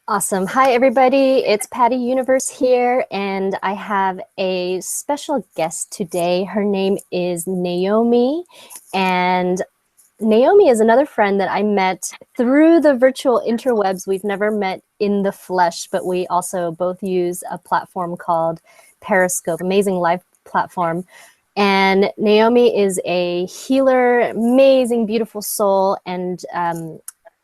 Awesome. Hi, everybody. It's Patty Universe here, and I have a special guest today. Her name is Naomi, and Naomi is another friend that I met through the virtual interwebs. We've never met in the flesh, but we also both use a platform called Periscope, amazing live platform. And Naomi is a healer, amazing, beautiful soul, and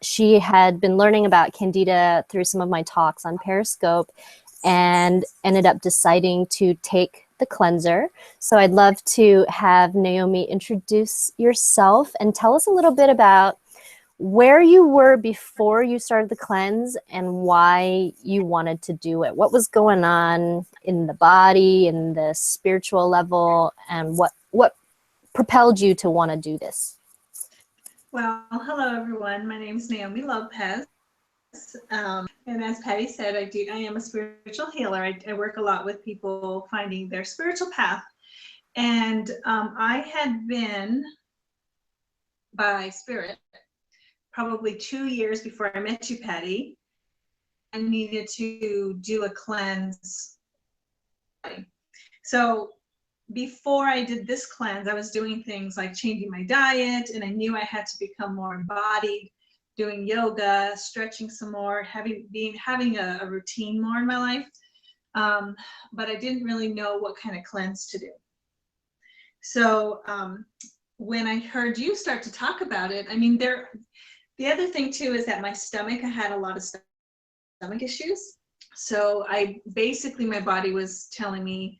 she had been learning about Candida through some of my talks on Periscope and ended up deciding to take the cleanser. So I'd love to have Naomi introduce yourself and tell us a little bit about where you were before you started the cleanse and why you wanted to do it. What was going on in the body, in the spiritual level, and what propelled you to want to do this? Well, hello everyone. My name is Naomi Lopez. And as Patty said, I am a spiritual healer. I work a lot with people finding their spiritual path. And I had been by spirit probably 2 years before I met you, Patty. I needed to do a cleanse. So before I did this cleanse, I was doing things like changing my diet, and I knew I had to become more embodied, doing yoga, stretching some more, having a routine more in my life. But I didn't really know what kind of cleanse to do. So when I heard you start to talk about it, I mean, the other thing too is that my stomach, I had a lot of stomach issues. So my body was telling me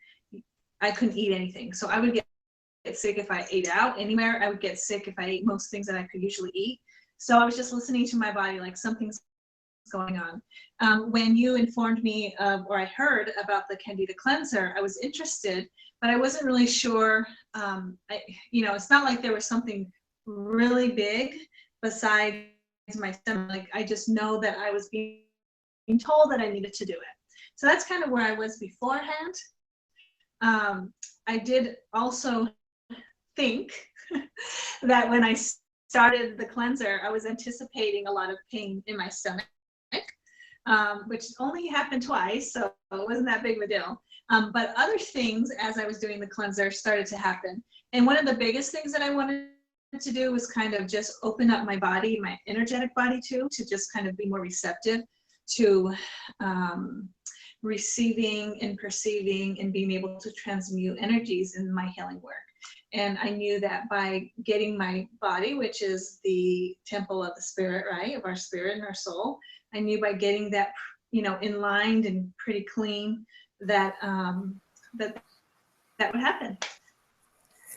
I couldn't eat anything. So I would get sick if I ate out anywhere. I would get sick if I ate most things that I could usually eat. So I was just listening to my body, like something's going on. When you informed me or I heard about the Candida Cleanser, I was interested, but I wasn't really sure. It's not like there was something really big besides my stomach. Like, I just know that I was being told that I needed to do it. So that's kind of where I was beforehand. I did also think that when I started the cleanser, I was anticipating a lot of pain in my stomach, which only happened twice, so it wasn't that big of a deal. But other things as I was doing the cleanser started to happen. And one of the biggest things that I wanted to do was kind of just open up my body, my energetic body too, to just kind of be more receptive to receiving and perceiving and being able to transmute energies in my healing work. And I knew that by getting my body, which is the temple of the spirit, right, of our spirit and our soul, I knew by getting that, in line and pretty clean, that that would happen.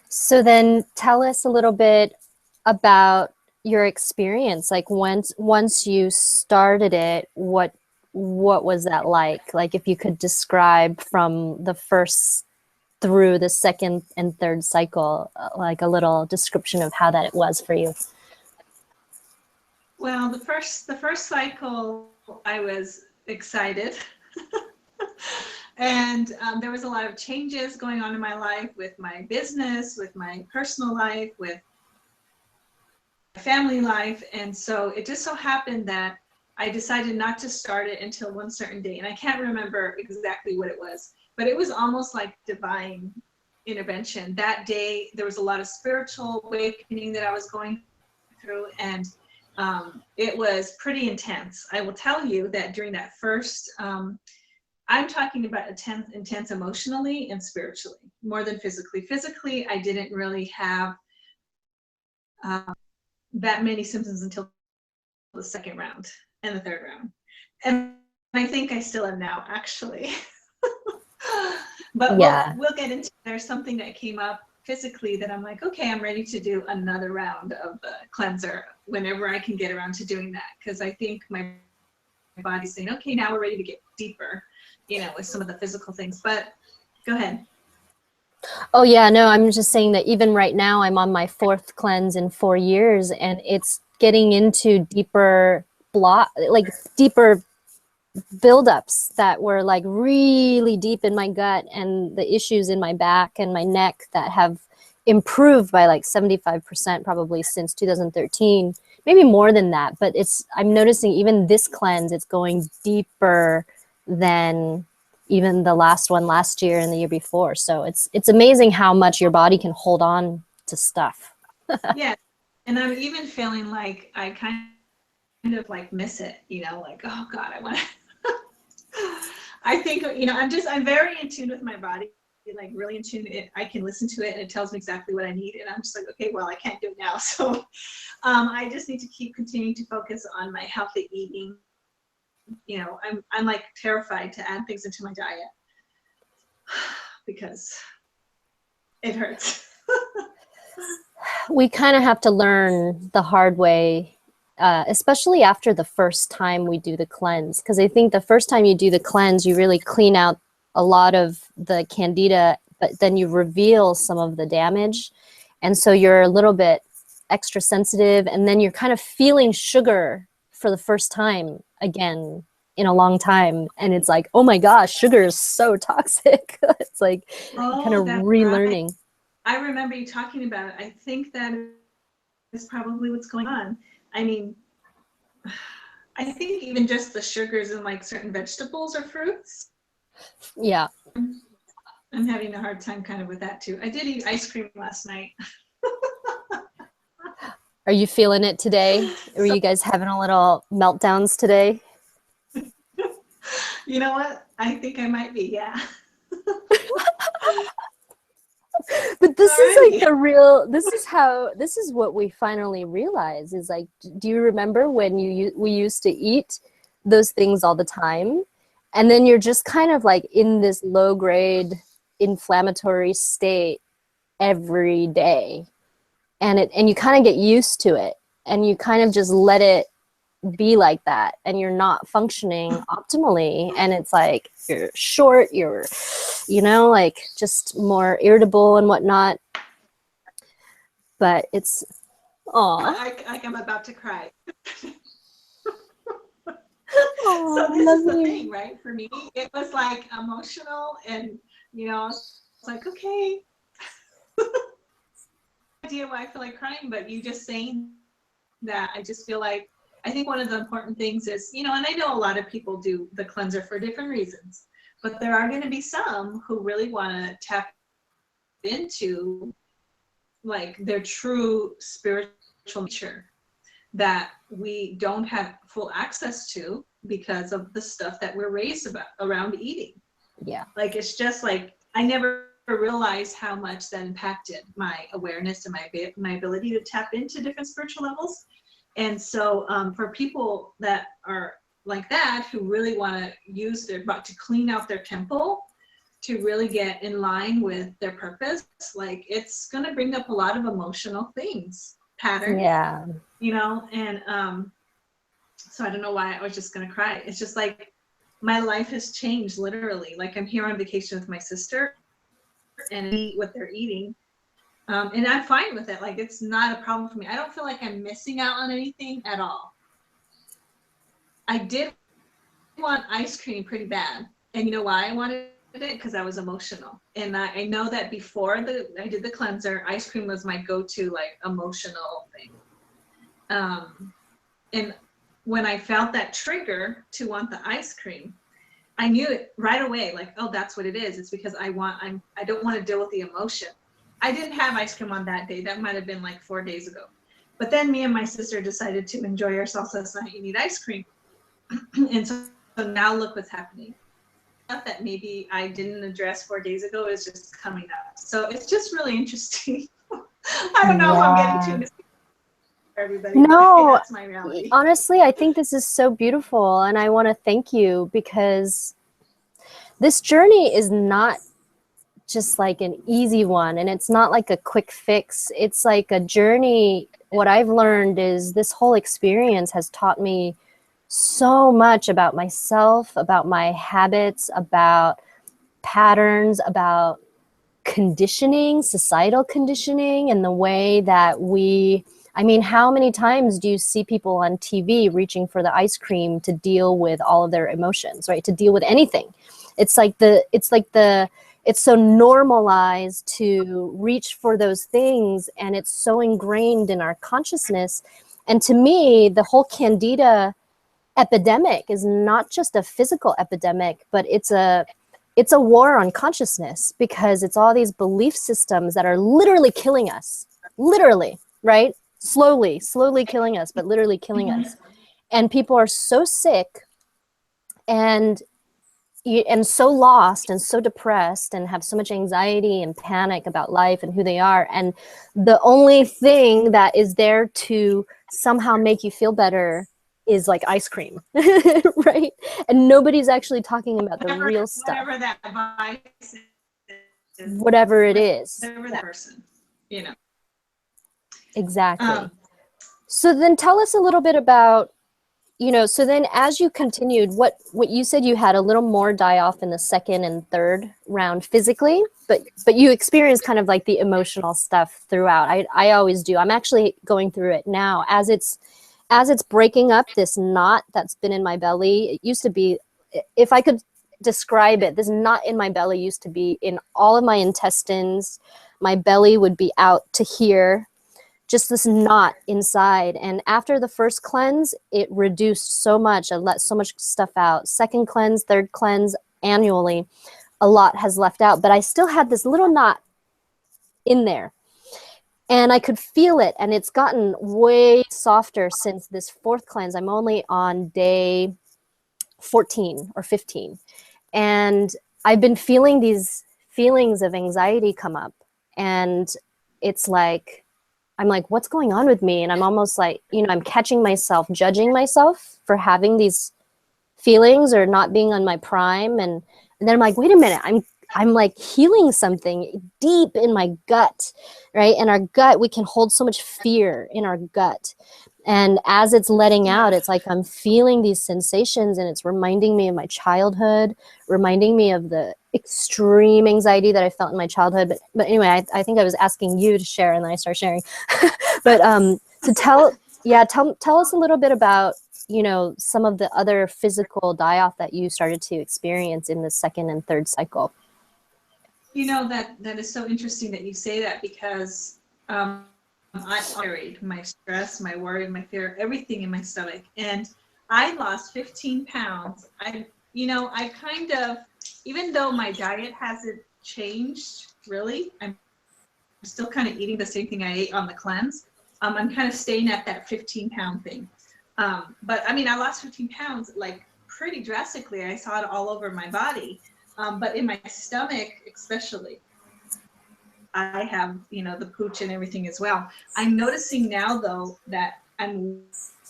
So then tell us a little bit about your experience. Like once you started it, what was that like? Like, if you could describe from the first through the second and third cycle, like a little description of how that it was for you. Well, the first cycle, I was excited. And there was a lot of changes going on in my life, with my business, with my personal life, with my family life. And so it just so happened that I decided not to start it until one certain day. And I can't remember exactly what it was, but it was almost like divine intervention. That day, there was a lot of spiritual awakening that I was going through, and it was pretty intense. I will tell you that during that first, I'm talking about intense emotionally and spiritually, more than physically. Physically, I didn't really have that many symptoms until the second round and the third round. And I think I still am now, actually. But yeah, we'll get into, there's something that came up physically that I'm like, okay, I'm ready to do another round of the cleanser whenever I can get around to doing that. Because I think my body's saying, okay, now we're ready to get deeper, with some of the physical things. But go ahead. Oh yeah, no, I'm just saying that even right now I'm on my 4th cleanse in 4 years, and it's getting into deeper deeper buildups that were like really deep in my gut, and the issues in my back and my neck that have improved by like 75% probably since 2013, maybe more than that, but I'm noticing even this cleanse, it's going deeper than even the last one last year and the year before. So it's amazing how much your body can hold on to stuff. Yeah. And I'm even feeling like I kind of like miss it, you know, like, oh God, I want to, I think, you know, I'm very in tune with my body, like really in tune. I can listen to it and it tells me exactly what I need. And I'm just like, okay, well, I can't do it now. So I just need to keep continuing to focus on my healthy eating. You know, I'm like terrified to add things into my diet because it hurts. We kind of have to learn the hard way, especially after the first time we do the cleanse. Because I think the first time you do the cleanse, you really clean out a lot of the candida, but then you reveal some of the damage. And so you're a little bit extra sensitive, and then you're kind of feeling sugar for the first time again in a long time. And it's like, oh my gosh, sugar is so toxic. It's like kind of relearning. Right. I remember you talking about it. I think that is probably what's going on. I mean, I think even just the sugars in like certain vegetables or fruits. Yeah. I'm having a hard time kind of with that too. I did eat ice cream last night. Are you feeling it today? Were you guys having a little meltdowns today? You know what? I think I might be, yeah. But this is like the real, this is what we finally realize is like, do you remember when we used to eat those things all the time? And then you're just kind of like in this low grade inflammatory state every day. And you kind of get used to it, and you kind of just let it be like that, and you're not functioning optimally, and it's like you're short, you're, you know, like just more irritable and whatnot. But it's I'm about to cry. Oh, so this is the thing, right? For me, it was like emotional, and you know, it's like, okay. Idea why I feel like crying, but you just saying that, I just feel like, I think one of the important things is, you know, and I know a lot of people do the cleanser for different reasons, but there are going to be some who really want to tap into like their true spiritual nature that we don't have full access to because of the stuff that we're raised about around eating. Yeah. Like, it's just like, I never realized how much that impacted my awareness and my ability to tap into different spiritual levels. And so for people that are like that, who really want to use their body to clean out their temple, to really get in line with their purpose, like, it's going to bring up a lot of emotional things, patterns. Yeah. You know, and so I don't know why I was just going to cry. It's just like my life has changed literally. Like, I'm here on vacation with my sister and eat what they're eating. And I'm fine with it. Like, it's not a problem for me. I don't feel like I'm missing out on anything at all. I did want ice cream pretty bad. And you know why I wanted it? Because I was emotional. And I know that before I did the cleanser, ice cream was my go-to, like, emotional thing. And when I felt that trigger to want the ice cream, I knew it right away, like, oh, that's what it is. It's because I don't want to deal with the emotion. I didn't have ice cream on that day. That might have been like 4 days ago. But then me and my sister decided to enjoy ourselves last night and eat ice cream. And so now look what's happening. Stuff that maybe I didn't address 4 days ago is just coming up. So it's just really interesting. I don't know if I'm getting too everybody. No, that's my reality. Honestly, I think this is so beautiful, and I want to thank you, because this journey is not just like an easy one, and it's not like a quick fix. It's like a journey. What I've learned is this whole experience has taught me so much about myself, about my habits, about patterns, about conditioning, societal conditioning, and the way that I mean, how many times do you see people on TV reaching for the ice cream to deal with all of their emotions, right? To deal with anything. It's so normalized to reach for those things, and it's so ingrained in our consciousness. And to me, the whole Candida epidemic is not just a physical epidemic, but it's a war on consciousness, because it's all these belief systems that are literally killing us, literally, right? Slowly killing us, but literally killing us. And people are so sick and so lost and so depressed and have so much anxiety and panic about life and who they are. And the only thing that is there to somehow make you feel better is like ice cream, right? And nobody's actually talking about the real stuff. Whatever that vice is. Whatever it is. Whatever that person, you know. Exactly. So then tell us a little bit about, so then as you continued, what you said, you had a little more die off in the second and third round physically, but you experienced kind of like the emotional stuff throughout. I always do. I'm actually going through it now as it's breaking up, this knot that's been in my belly. It used to be, if I could describe it, this knot in my belly used to be in all of my intestines. My belly would be out to here, just this knot inside. And after the first cleanse, it reduced so much. I let so much stuff out. Second cleanse, third cleanse, annually, a lot has left out. But I still had this little knot in there. And I could feel it. And it's gotten way softer since this fourth cleanse. I'm only on day 14 or 15. And I've been feeling these feelings of anxiety come up. And it's like, I'm like, what's going on with me? And I'm almost like, I'm catching myself, judging myself for having these feelings or not being on my prime. And then I'm like, wait a minute, I'm like healing something deep in my gut, right? And our gut, we can hold so much fear in our gut. And as it's letting out, it's like I'm feeling these sensations, and it's reminding me of my childhood, reminding me of the extreme anxiety that I felt in my childhood. But anyway, I think I was asking you to share, and then I started sharing. But to tell us a little bit about, some of the other physical die-off that you started to experience in the second and third cycle. That is so interesting that you say that, because I carried my stress, my worry, my fear, everything in my stomach, and I lost 15 pounds. I kind of, even though my diet hasn't changed really, I'm still kind of eating the same thing I ate on the cleanse. I'm kind of staying at that 15-pound thing. But I mean, I lost 15 pounds like pretty drastically. I saw it all over my body, but in my stomach especially. I have, the pooch and everything as well. I'm noticing now, though, that I'm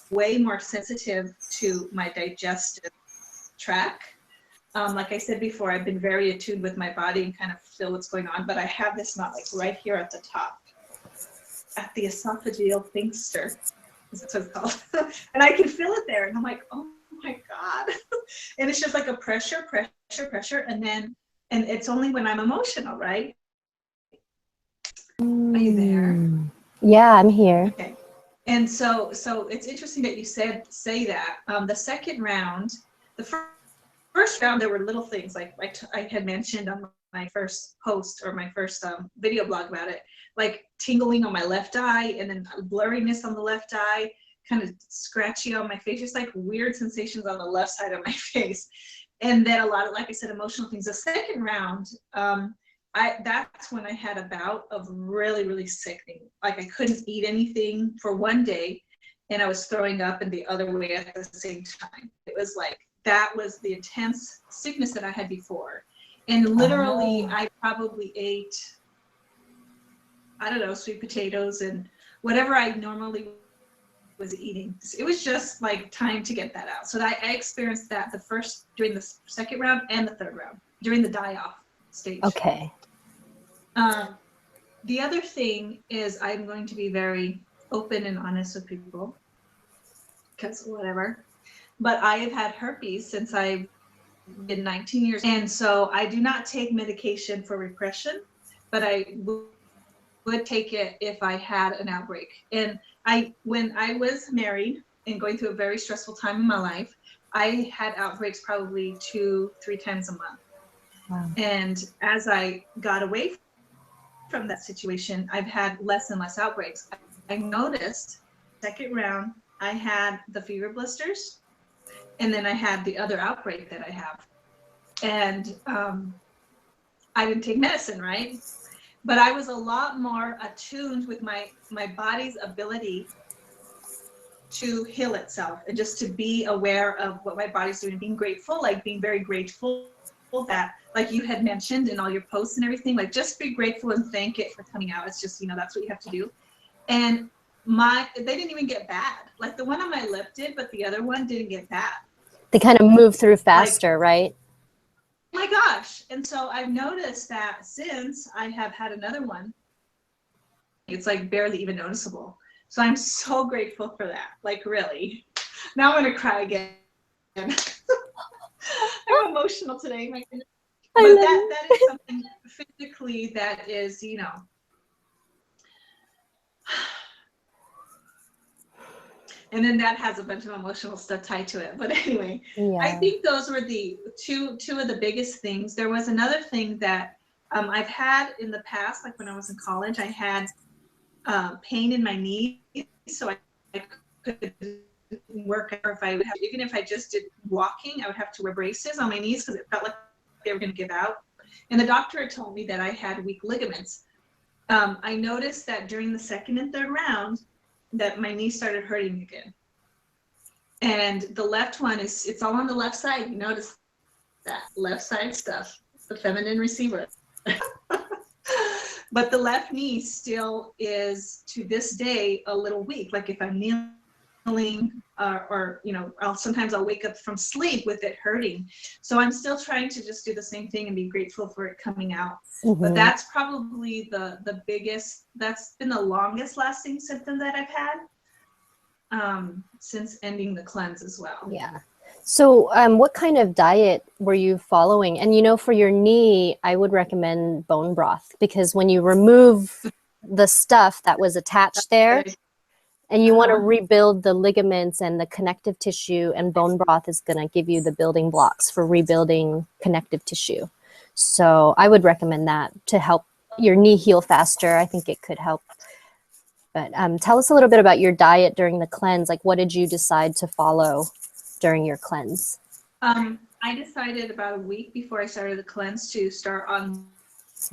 way more sensitive to my digestive tract. Like I said before, I've been very attuned with my body and kind of feel what's going on, but I have this knot like right here at the top, at the esophageal sphincter, that's what it's called. And I can feel it there, and I'm like, oh my God. And it's just like a pressure, and it's only when I'm emotional, right? Are you there? Yeah, I'm here. Okay. And so it's interesting that you say that. The second round, the first round, there were little things like I had mentioned on my first post or my first video blog about it, like tingling on my left eye, and then blurriness on the left eye, kind of scratchy on my face, just like weird sensations on the left side of my face. And then a lot of, like I said, emotional things. The second round, that's when I had a bout of really, really sickening. Like I couldn't eat anything for one day, and I was throwing up in the other way at the same time. It was like, that was the intense sickness that I had before. And literally, I probably ate, I don't know, sweet potatoes and whatever I normally was eating. It was just like time to get that out. So I experienced that during the second round and the third round, during the die-off stage. Okay. The other thing is, I'm going to be very open and honest with people, because whatever, but I have had herpes since I've been 19 years. And so I do not take medication for repression, but I would take it if I had an outbreak. And when I was married and going through a very stressful time in my life, I had outbreaks probably 2-3 times a month. Wow. And as I got away from that situation, I've had less and less outbreaks. I noticed second round, I had the fever blisters, and then I had the other outbreak that I have. And I didn't take medicine, right? But I was a lot more attuned with my body's ability to heal itself, and just to be aware of what my body's doing, being grateful, like being very grateful that, like you had mentioned in all your posts and everything, like just be grateful and thank it for coming out. It's just, you know, that's what you have to do. And they didn't even get bad. Like the one on my lip did, but the other one didn't get bad. They kind of move through faster, like, right? Oh my gosh. And so I've noticed that since I have had another one, it's like barely even noticeable. So I'm so grateful for that. Like really. Now I'm gonna cry again. I'm emotional today, my goodness. But that is something physically that is, you know. And then that has a bunch of emotional stuff tied to it. But anyway, yeah. I think those were the two of the biggest things. There was another thing that I've had in the past, like when I was in college, I had pain in my knees, so I could work, or if I would have, even if I just did walking, I would have to wear braces on my knees because it felt like they were going to give out. And the doctor had told me that I had weak ligaments. I noticed that during the second and third round, that my knee started hurting again. And the left one it's all on the left side. You notice that left side stuff, the feminine receiver. But the left knee still is, to this day, a little weak. Like if I'm kneeling or you know, sometimes I'll wake up from sleep with it hurting. So I'm still trying to just do the same thing and be grateful for it coming out. Mm-hmm. But that's probably the biggest, that's been the longest lasting symptom that I've had since ending the cleanse as well. Yeah. So what kind of diet were you following? And, you know, for your knee, I would recommend bone broth, because when you remove the stuff that was attached there, and you want to rebuild the ligaments and the connective tissue, and bone broth is going to give you the building blocks for rebuilding connective tissue. So I would recommend that to help your knee heal faster. I think it could help. But tell us a little bit about your diet during the cleanse. Like, what did you decide to follow during your cleanse? I decided about a week before I started the cleanse to start on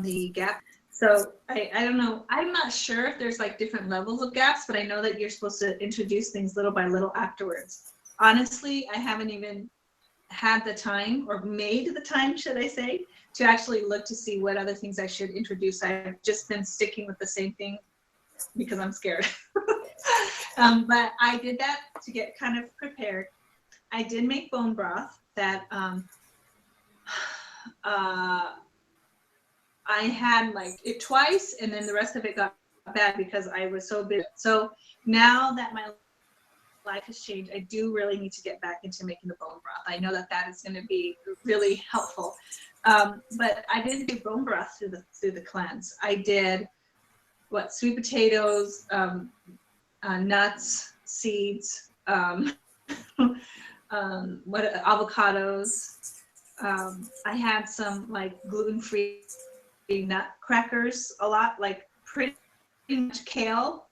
the GAP. So I don't know, I'm not sure if there's like different levels of GAPs, but I know that you're supposed to introduce things little by little afterwards. Honestly, I haven't even had the time, or made the time, should I say, to actually look to see what other things I should introduce. I've just been sticking with the same thing because I'm scared. But I did that to get kind of prepared. I did make bone broth that I had like it twice, and then the rest of it got bad because I was so busy. So now that my life has changed, I do really need to get back into making the bone broth. I know that that is going to be really helpful. But I didn't do bone broth through the cleanse. I did sweet potatoes, nuts, seeds, avocados. I had some like gluten-free nut crackers, a lot, like pretty much kale.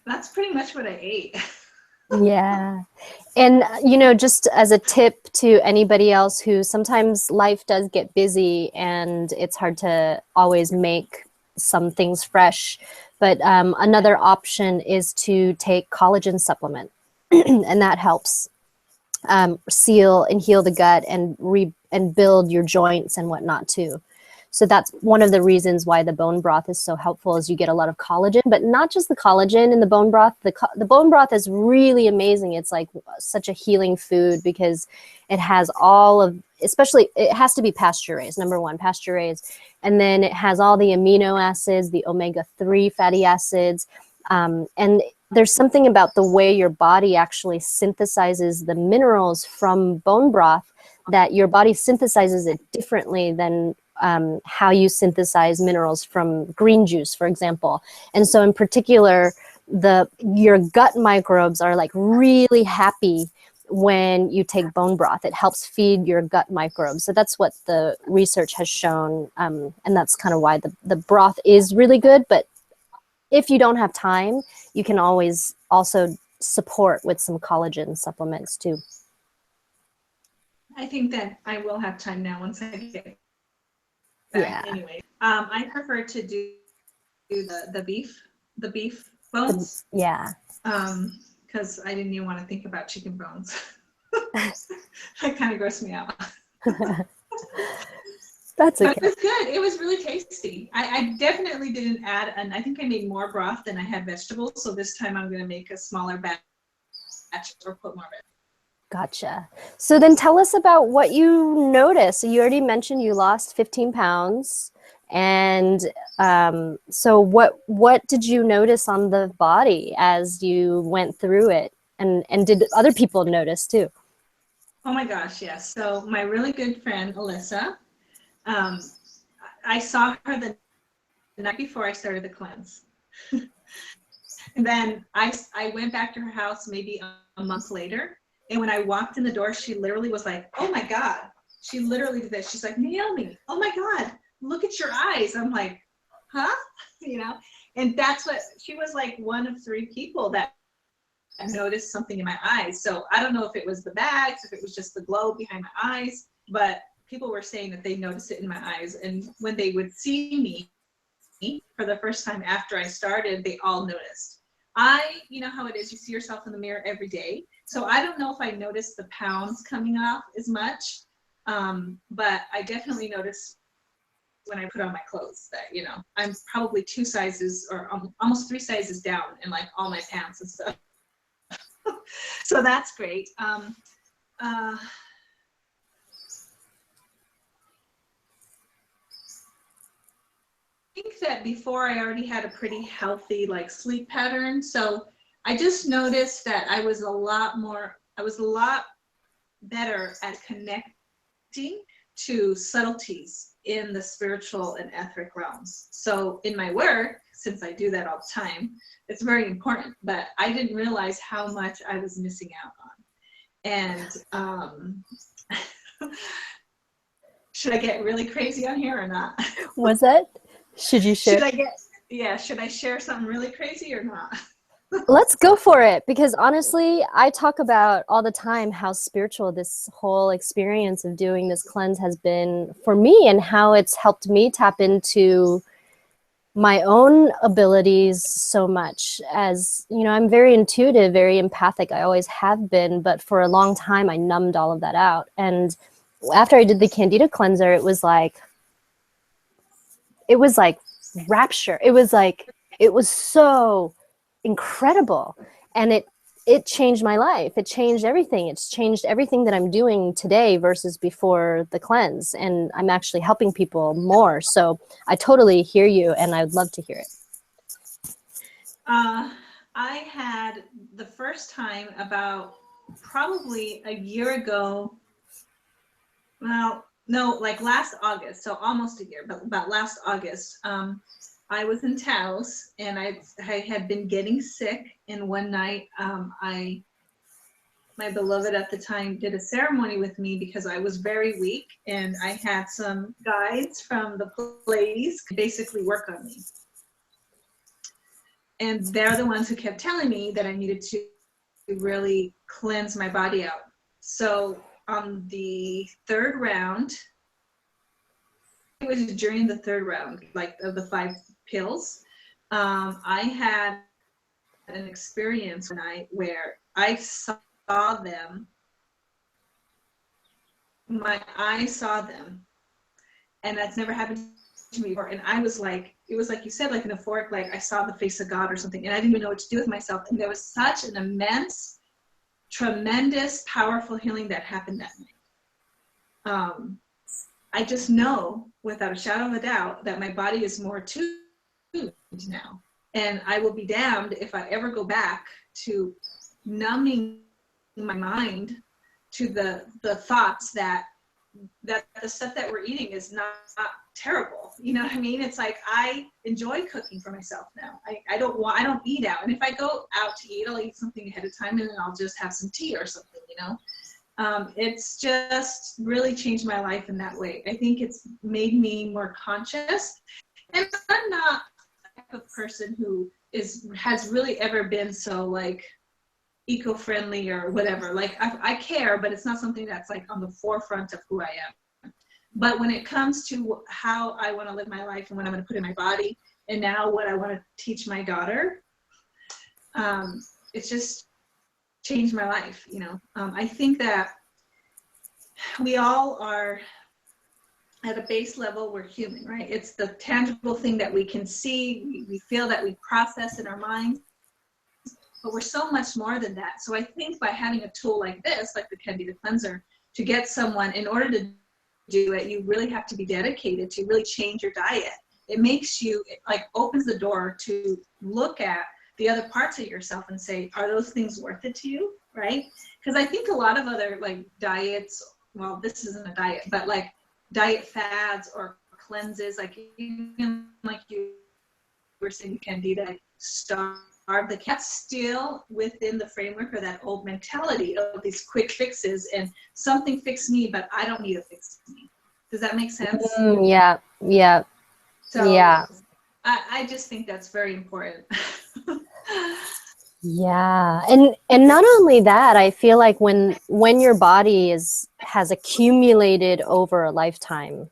That's pretty much what I ate. Yeah. And, you know, just as a tip to anybody else who sometimes life does get busy and it's hard to always make some things fresh, but another option is to take collagen supplement, and that helps seal and heal the gut and build your joints and whatnot too. So that's one of the reasons why the bone broth is so helpful, is you get a lot of collagen, but not just the collagen in the bone broth. The bone broth is really amazing. It's like such a healing food because it has all of, especially it has to be pasture raised, number one, pasture raised. And then it has all the amino acids, the omega-3 fatty acids. And there's something about the way your body actually synthesizes the minerals from bone broth, that your body synthesizes it differently than how you synthesize minerals from green juice, for example. And so in particular, your gut microbes are like really happy when you take bone broth. It helps feed your gut microbes. So that's what the research has shown. And that's kind of why the broth is really good. But if you don't have time, you can always also support with some collagen supplements too. I think that I will have time now once I get back. Yeah. Anyway, I prefer to do the beef bones. Yeah. Because I didn't even want to think about chicken bones. That kind of grossed me out. That's okay. But it was good. It was really tasty. I definitely didn't add, and I think I made more broth than I had vegetables. So this time I'm going to make a smaller batch or put more vegetables. Gotcha. So then tell us about what you noticed. So you already mentioned you lost 15 pounds. And so what did you notice on the body as you went through it? And did other people notice too? Oh my gosh, yes. So my really good friend, Alyssa, I saw her the night before I started the cleanse. And then I went back to her house maybe a month later. And when I walked in the door, she literally was like, oh my God. She literally did this. She's like, Naomi, oh my God, look at your eyes. I'm like, huh? You know? And that's what, she was like one of 3 people that noticed something in my eyes. So I don't know if it was the bags, if it was just the glow behind my eyes, but people were saying that they noticed it in my eyes. And when they would see me for the first time after I started, they all noticed. You know how it is, you see yourself in the mirror every day. So I don't know if I noticed the pounds coming off as much, but I definitely noticed when I put on my clothes that, you know, I'm probably 2 sizes or almost 3 sizes down in like all my pants and stuff. So that's great. I think that before I already had a pretty healthy like sleep pattern. So I just noticed that I was a lot better at connecting to subtleties in the spiritual and etheric realms. So in my work, since I do that all the time, it's very important, but I didn't realize how much I was missing out on. And should I get really crazy on here or not? Was it? Should you share? Should I share something really crazy or not? Let's go for it, because honestly, I talk about all the time how spiritual this whole experience of doing this cleanse has been for me, and how it's helped me tap into my own abilities so much. As you know, I'm very intuitive, very empathic. I always have been, but for a long time I numbed all of that out. And after I did the Candida Cleanser, it was like rapture. It was so incredible, and it changed my life. It changed everything. It's changed everything that I'm doing today versus before the cleanse, and I'm actually helping people more. So I totally hear you, and I'd love to hear it. I had the first time about probably a year ago. Well, no, like last August, so almost a year, but about last August. I was in Taos, and I had been getting sick, and one night my beloved at the time did a ceremony with me because I was very weak, and I had some guides from the Pleiades basically work on me. And they're the ones who kept telling me that I needed to really cleanse my body out. So on the 3rd round, it was during the 3rd round, like of the 5 pills, I had an experience one night where I saw them. My eyes saw them, and that's never happened to me before. And I was like, it was like you said, like an euphoric, like I saw the face of God or something, and I didn't even know what to do with myself. And there was such an immense, tremendous, powerful healing that happened that night. I just know without a shadow of a doubt that my body is more tuned now, and I will be damned if I ever go back to numbing my mind to the thoughts that the stuff that we're eating is not terrible. You know what I mean? It's like I enjoy cooking for myself now. I don't eat out, and if I go out to eat, I'll eat something ahead of time, and then I'll just have some tea or something, you know. It's just really changed my life in that way. I think it's made me more conscious, and I'm not the type of person who has really ever been so like eco-friendly or whatever. Like I care, but it's not something that's like on the forefront of who I am. But when it comes to how I want to live my life and what I'm going to put in my body, and now what I want to teach my daughter, it's just changed my life. You know, I think that we all are, at a base level, we're human, right? It's the tangible thing that we can see, we feel, that we process in our minds, but we're so much more than that. So I think by having a tool like this, like the Candida Cleanser, to get someone, in order to do it, you really have to be dedicated to really change your diet. It makes you, it like opens the door to look at the other parts of yourself and say, are those things worth it to you, right? Because I think a lot of other like diets, well, this isn't a diet, but like diet fads or cleanses, like even like you were saying, Candida, starve the cat, still within the framework of that old mentality of these quick fixes and something fixed me, but I don't need to fix me. Does that make sense? Yeah, yeah, So yeah. I just think that's very important. Yeah. And not only that, I feel like when your body has accumulated over a lifetime,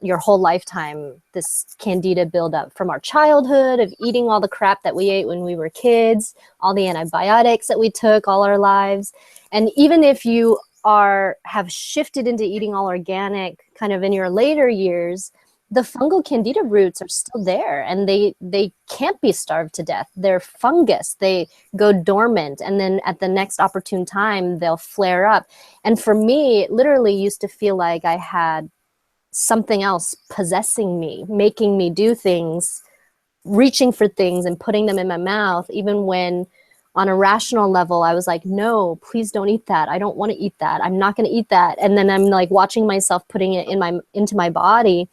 your whole lifetime, this candida buildup from our childhood of eating all the crap that we ate when we were kids, all the antibiotics that we took all our lives. And even if you have shifted into eating all organic kind of in your later years, the fungal candida roots are still there, and they can't be starved to death. They're fungus. They go dormant, and then at the next opportune time, they'll flare up. And for me, it literally used to feel like I had something else possessing me, making me do things, reaching for things and putting them in my mouth, even when on a rational level, I was like, no, please don't eat that. I don't want to eat that. I'm not going to eat that. And then I'm like watching myself putting it into my body.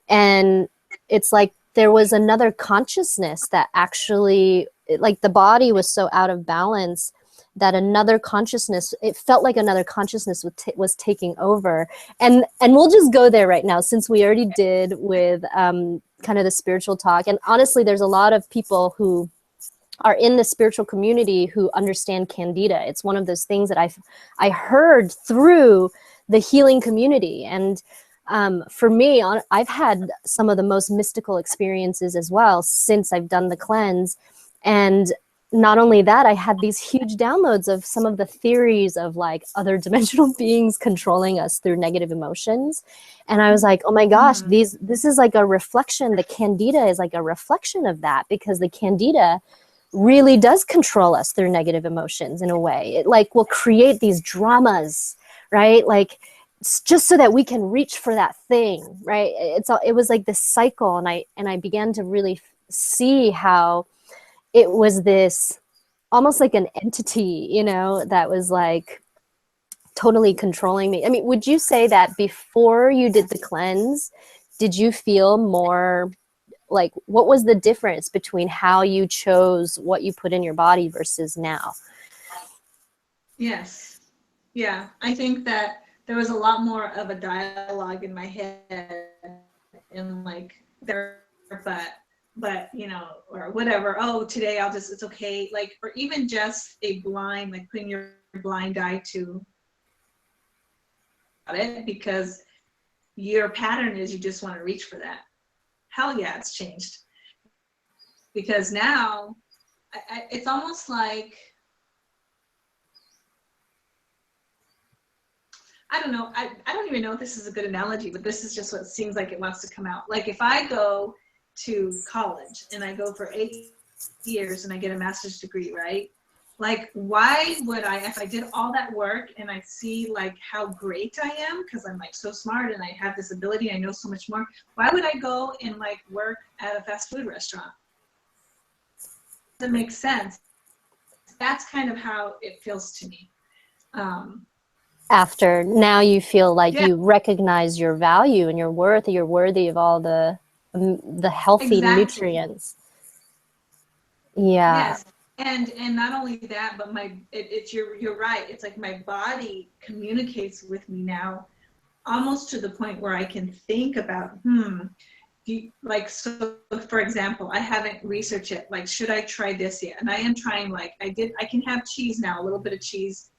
And it's like there was another consciousness that actually, like the body was so out of balance that another consciousness, it felt like another consciousness was taking over. And we'll just go there right now, since we already did with kind of the spiritual talk. And honestly, there's a lot of people who are in the spiritual community who understand Candida. It's one of those things that I heard through the healing community. And for me, I've had some of the most mystical experiences as well since I've done the cleanse. And not only that, I had these huge downloads of some of the theories of like other dimensional beings controlling us through negative emotions. And I was like, oh my gosh, this is like a reflection. The Candida is like a reflection of that, because the Candida really does control us through negative emotions in a way. It like will create these dramas, right? Like, just so that we can reach for that thing, right? It was like this cycle, and I began to really see how it was this almost like an entity, you know, that was like totally controlling me. I mean, would you say that before you did the cleanse, did you feel more like, what was the difference between how you chose what you put in your body versus now? Yes. Yeah. I think that there was a lot more of a dialogue in my head, and like there, but you know, or whatever, oh, today it's okay, like, or even just a blind, like putting your blind eye to it, because your pattern is you just want to reach for that. Hell yeah, it's changed, because now it's almost like, I don't know, I don't even know if this is a good analogy, but this is just what seems like it wants to come out. Like if I go to college and I go for 8 years and I get a master's degree, right? Like, why would I, if I did all that work and I see like how great I am, because I'm like so smart and I have this ability, I know so much more, why would I go and like work at a fast food restaurant? Doesn't make sense. That's kind of how it feels to me. After now you feel like Yeah. you recognize your value and your worth, you're worthy of all the healthy nutrients. Yeah. Yes. And not only that, but you're right. It's like my body communicates with me now almost to the point where I can think about, like, so for example, I haven't researched it. Like, should I try this yet? And I am trying, like I can have cheese now, a little bit of cheese.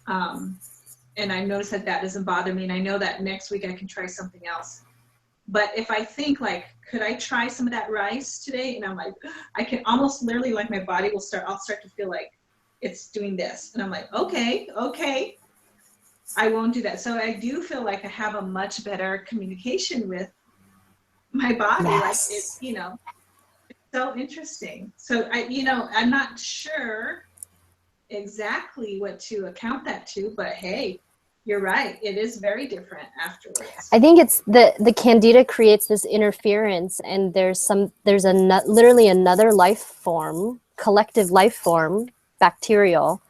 And I noticed that doesn't bother me. And I know that next week I can try something else. But if I think like, could I try some of that rice today? And I'm like, I can almost literally, like, my body will I'll start to feel like it's doing this. And I'm like, okay, I won't do that. So I do feel like I have a much better communication with my body. Yes. Like, it's, you know, it's so interesting. So I'm not sure exactly what to account that to, but hey, you're right. It is very different afterwards. I think it's the Candida creates this interference, and there's literally another life form, collective life form, bacterial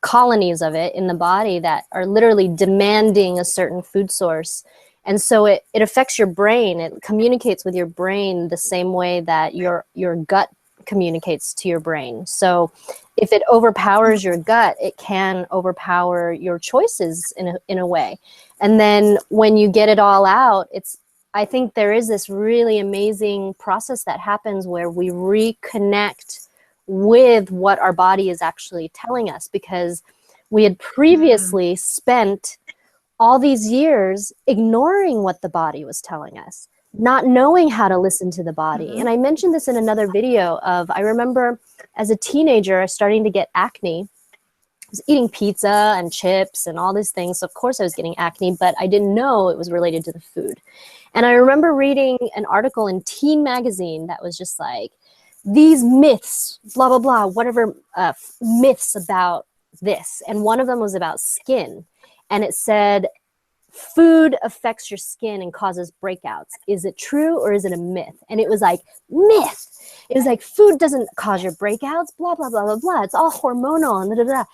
colonies of it in the body that are literally demanding a certain food source. And so it affects your brain. It communicates with your brain the same way that your gut communicates to your brain. So if it overpowers your gut, it can overpower your choices in a way. And then when you get it all out, I think there is this really amazing process that happens where we reconnect with what our body is actually telling us, because we had previously spent all these years ignoring what the body was telling us, not knowing how to listen to the body. And I mentioned this in another video I remember as a teenager starting to get acne. I was eating pizza and chips and all these things. So of course I was getting acne, but I didn't know it was related to the food. And I remember reading an article in Teen Magazine that was just like, these myths, blah, blah, blah, whatever myths about this. And one of them was about skin. And it said, food affects your skin and causes breakouts. Is it true or is it a myth? And it was like, myth. It was like, food doesn't cause your breakouts, blah, blah, blah, blah, blah. It's all hormonal and da, da,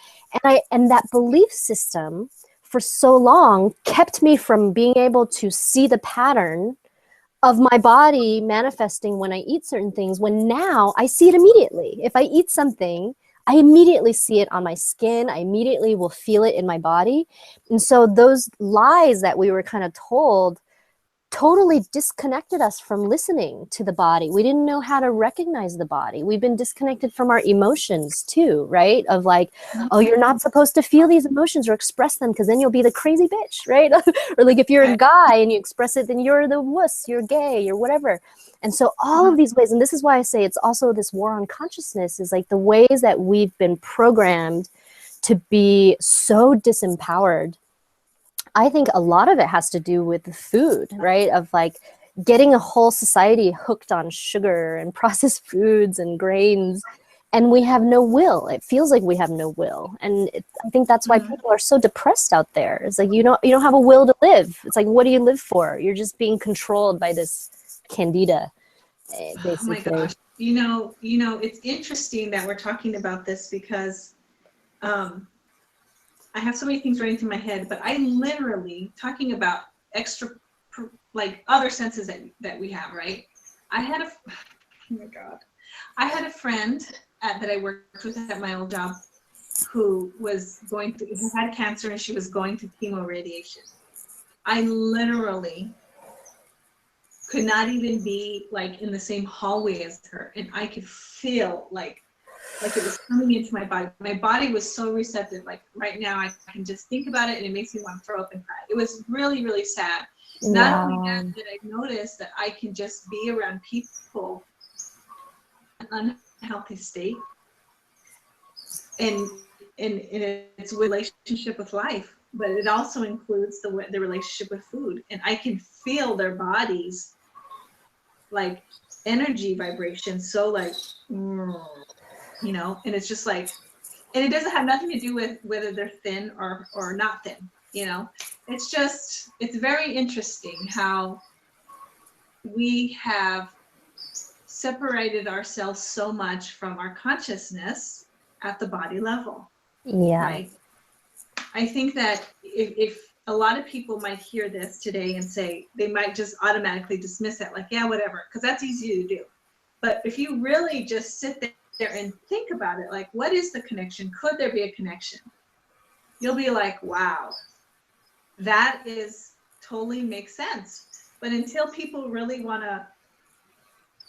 da. And that belief system for so long kept me from being able to see the pattern of my body manifesting when I eat certain things, when now I see it immediately. If I eat something, I immediately see it on my skin. I immediately will feel it in my body. And so those lies that we were kind of told totally disconnected us from listening to the body. We didn't know how to recognize the body. We've been disconnected from our emotions too, right? Of like, oh, you're not supposed to feel these emotions or express them because then you'll be the crazy bitch, right? Or like if you're a guy and you express it, then you're the wuss, you're gay, or whatever. And so all of these ways, and this is why I say it's also this war on consciousness, is like the ways that we've been programmed to be so disempowered. I think a lot of it has to do with the food, right? Of like getting a whole society hooked on sugar and processed foods and grains, and we have no will. It feels like we have no will. And I think that's why people are so depressed out there. It's like, you don't have a will to live. It's like, what do you live for? You're just being controlled by this Candida, basically. Oh my gosh. You know, it's interesting that we're talking about this because I have so many things running through my head, but I literally, talking about extra, like other senses that we have, right? I had a friend that I worked with at my old job who had cancer, and she was going through chemo radiation. I literally could not even be like in the same hallway as her, and I could feel like it was coming into my body. My body was so receptive. Like right now, I can just think about it and it makes me want to throw up and cry. It was really, really sad. Wow. Not only that, but I noticed that I can just be around people in an unhealthy state, and it's a relationship with life, but it also includes the relationship with food. And I can feel their bodies, like energy vibrations, so like, you know, and it's just like, and it doesn't have nothing to do with whether they're thin or not thin, you know. It's just, it's very interesting how we have separated ourselves so much from our consciousness at the body level. Yeah. Right? I think that if a lot of people might hear this today and say, they might just automatically dismiss it, like, yeah, whatever, because that's easy to do. But if you really just sit there and think about it, like, what is the connection? Could there be a connection? You'll be like, wow, that is totally makes sense. But until people really want to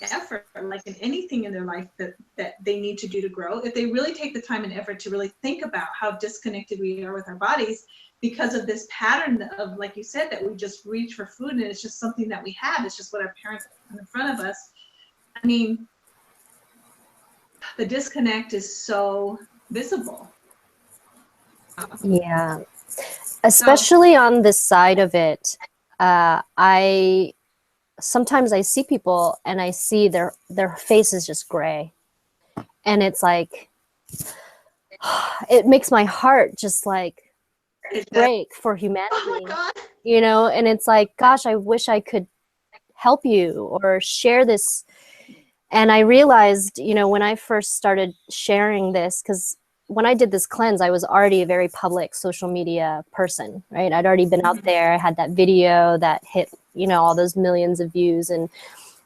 effort, like in anything in their life that they need to do to grow, if they really take the time and effort to really think about how disconnected we are with our bodies because of this pattern of, like you said, that we just reach for food and it's just something that we have, it's just what our parents put in front of us. I mean, the disconnect is so visible. Yeah, especially on this side of it. Sometimes I see people and I see their face is just gray, and it's like, it makes my heart just like break for humanity. Oh my God. You know, and it's like, gosh, I wish I could help you or share this. And I realized, you know, when I first started sharing this, because when I did this cleanse, I was already a very public social media person, right? I'd already been out there. I had that video that hit, you know, all those millions of views. And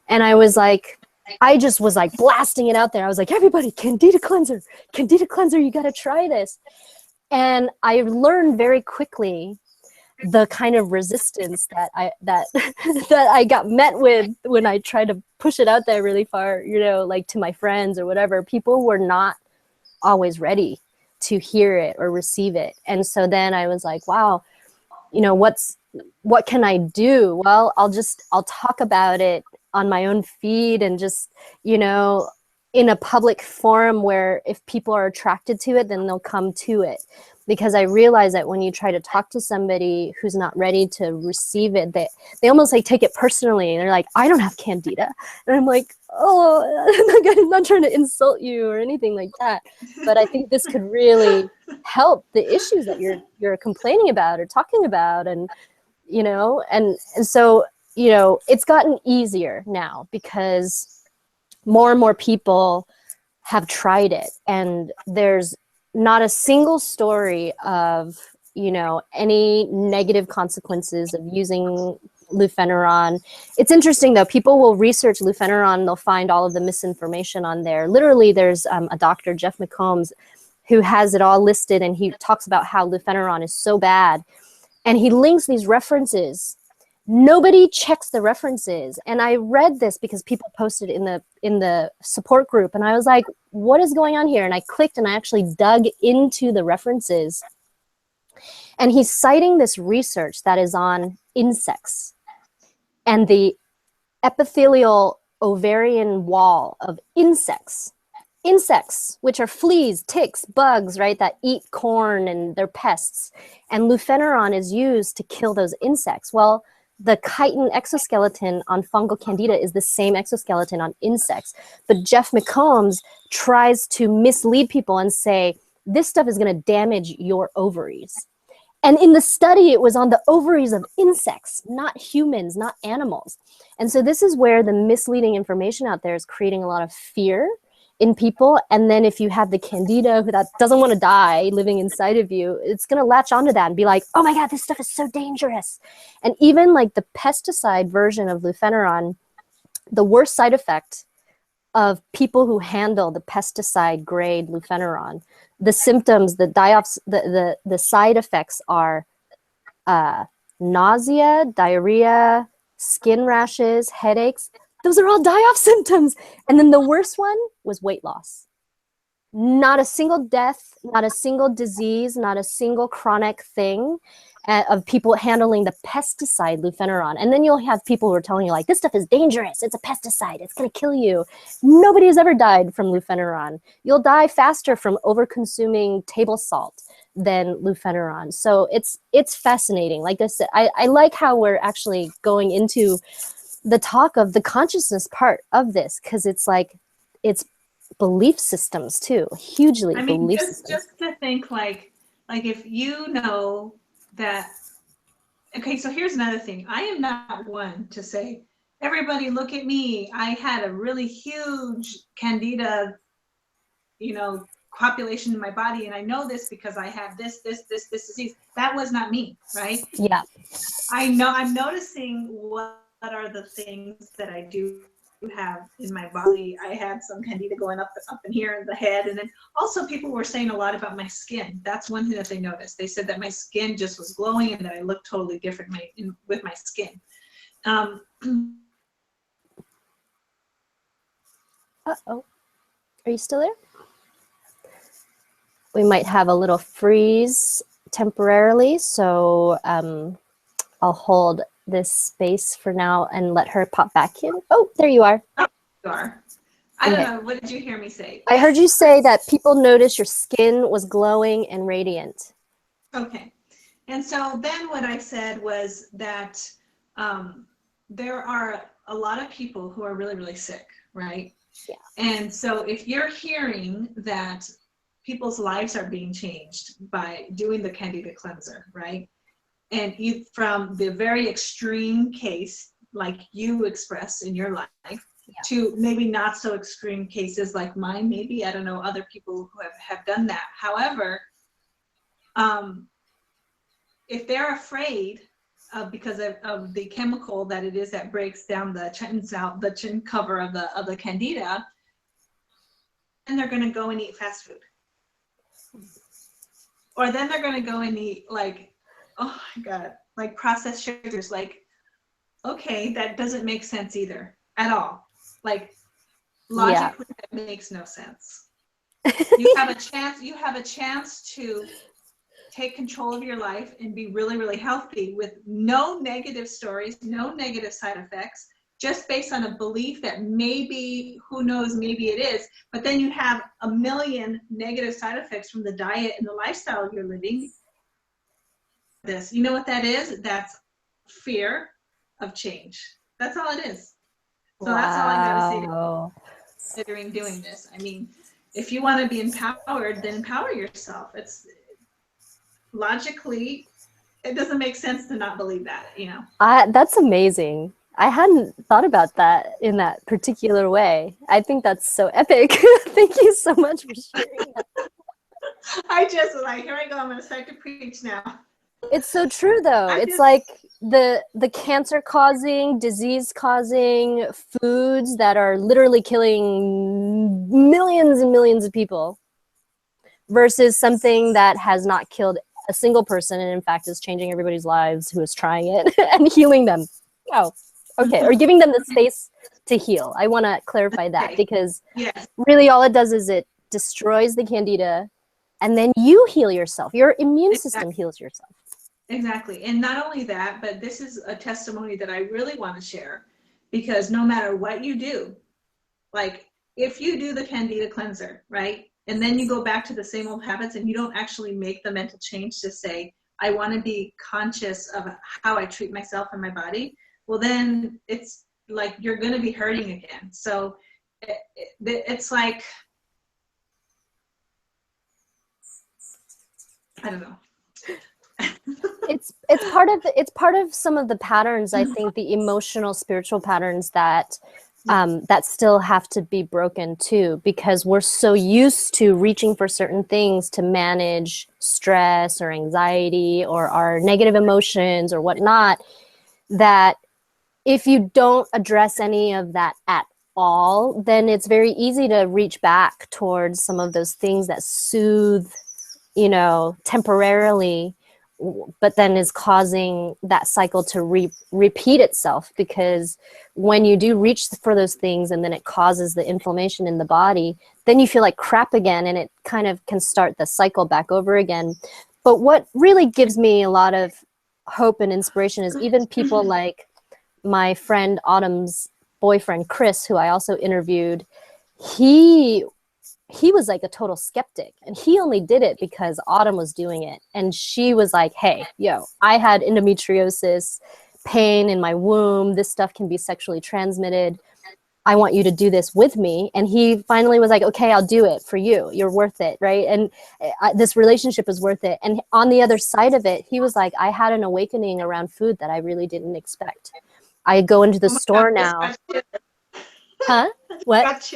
I was like, I just was like blasting it out there. I was like, everybody, Candida Cleanser, you got to try this. And I learned very quickly the kind of resistance that that I got met with when I tried to push it out there really far, you know, like to my friends or whatever. People were not always ready to hear it or receive it. And so then I was like, wow, you know, what can I do? Well, I'll talk about it on my own feed and just, you know, in a public forum where if people are attracted to it, then they'll come to it. Because I realize that when you try to talk to somebody who's not ready to receive it, they almost like take it personally. They're like, I don't have Candida. And I'm like, oh, I'm not trying to insult you or anything like that. But I think this could really help the issues that you're complaining about or talking about. And, you know, and so, you know, it's gotten easier now because more and more people have tried it, and there's not a single story of, you know, any negative consequences of using lufeneron. It's interesting though, people will research lufeneron, they'll find all of the misinformation on there. Literally, there's a doctor, Jeff McCombs, who has it all listed, and he talks about how lufeneron is so bad, and he links these references. Nobody checks the references. And I read this because people posted in the support group, and I was like, what is going on here? And I clicked and I actually dug into the references. And he's citing this research that is on insects and the epithelial ovarian wall of insects, which are fleas, ticks, bugs, right, that eat corn and they're pests. And lufeneron is used to kill those insects. Well, the chitin exoskeleton on fungal candida is the same exoskeleton on insects. But Jeff McCombs tries to mislead people and say, this stuff is going to damage your ovaries. And in the study, it was on the ovaries of insects, not humans, not animals. And so this is where the misleading information out there is creating a lot of fear in people. And then if you have the candida that doesn't want to die living inside of you, it's going to latch onto that and be like, oh my God, this stuff is so dangerous. And even like the pesticide version of lufeneron, the worst side effect of people who handle the pesticide grade lufeneron, the symptoms, the side effects are nausea, diarrhea, skin rashes, headaches. Those are all die-off symptoms. And then the worst one was weight loss. Not a single death, not a single disease, not a single chronic thing of people handling the pesticide lufeneron. And then you'll have people who are telling you like, this stuff is dangerous. It's a pesticide. It's going to kill you. Nobody has ever died from lufeneron. You'll die faster from over-consuming table salt than lufeneron. So it's fascinating. Like I said, I like how we're actually going into the talk of the consciousness part of this, because it's like, it's belief systems too, hugely. I mean, belief systems. Just to think like if you know that, okay, so here's another thing. I am not one to say, everybody look at me, I had a really huge candida, you know, population in my body, and I know this because I have this disease. That was not me, right? Yeah. I know, I'm noticing what are the things that I do have in my body. I had some candida going up in here in the head, and then also people were saying a lot about my skin. That's one thing that they noticed. They said that my skin just was glowing and that I looked totally different with my skin. Um, Uh-oh. Are you still there? We might have a little freeze temporarily, so I'll hold this space for now and let her pop back in. Oh, there you are. oh, you are. I don't Okay. know. What did you hear me say? I heard you say that people noticed your skin was glowing and radiant. Okay. And so then what I said was that there are a lot of people who are really, really sick, right? Yeah. And so if you're hearing that people's lives are being changed by doing the Candida Cleanser, right? And you, from the very extreme case, like you expressed in your life, Yeah. to maybe not so extreme cases like mine, maybe, I don't know, other people who have done that. However, if they're afraid because of the chemical that it is that breaks down the chitin cover of the Candida, then they're going to go and eat fast food. Or then they're going to go and eat, like, oh my God, like processed sugars. Like, okay, that doesn't make sense either at all. Like, logically, that makes no sense. You have a chance to take control of your life and be really, really healthy with no negative stories, no negative side effects, just based on a belief that maybe, who knows, maybe it is, but then you have a million negative side effects from the diet and the lifestyle you're living. This, you know what that is? That's fear of change. That's all it is. So that's all I got to say to considering doing this. I mean, if you want to be empowered, then empower yourself. It's logically, it doesn't make sense to not believe that, you know. That's amazing. I hadn't thought about that in that particular way. I think that's so epic. Thank you so much for sharing that. I just like, here I go, I'm going to start to preach now. It's so true, though. It's like the cancer-causing, disease-causing foods that are literally killing millions and millions of people versus something that has not killed a single person and in fact is changing everybody's lives who is trying it and healing them. Oh, okay. Or giving them the space to heal. I want to clarify that because really all it does is it destroys the Candida and then you heal yourself. Your immune system heals yourself. Exactly. And not only that, but this is a testimony that I really want to share because no matter what you do, like if you do the Candida Cleanser, right? And then you go back to the same old habits and you don't actually make the mental change to say, I want to be conscious of how I treat myself and my body. Well, then it's like you're going to be hurting again. So it's like, I don't know. It's part of some of the patterns, I think, the emotional, spiritual patterns that that still have to be broken too, because we're so used to reaching for certain things to manage stress or anxiety or our negative emotions or whatnot, that if you don't address any of that at all, then it's very easy to reach back towards some of those things that soothe, you know, temporarily, but then is causing that cycle to repeat itself, because when you do reach for those things and then it causes the inflammation in the body, then you feel like crap again and it kind of can start the cycle back over again. But what really gives me a lot of hope and inspiration is even people like my friend Autumn's boyfriend, Chris, who I also interviewed. He was like a total skeptic and he only did it because Autumn was doing it. And she was like, hey, yo, I had endometriosis, pain in my womb. This stuff can be sexually transmitted. I want you to do this with me. And he finally was like, okay, I'll do it for you. You're worth it, right? And this relationship is worth it. And on the other side of it, he was like, I had an awakening around food that I really didn't expect. I go into the store now. Huh? What?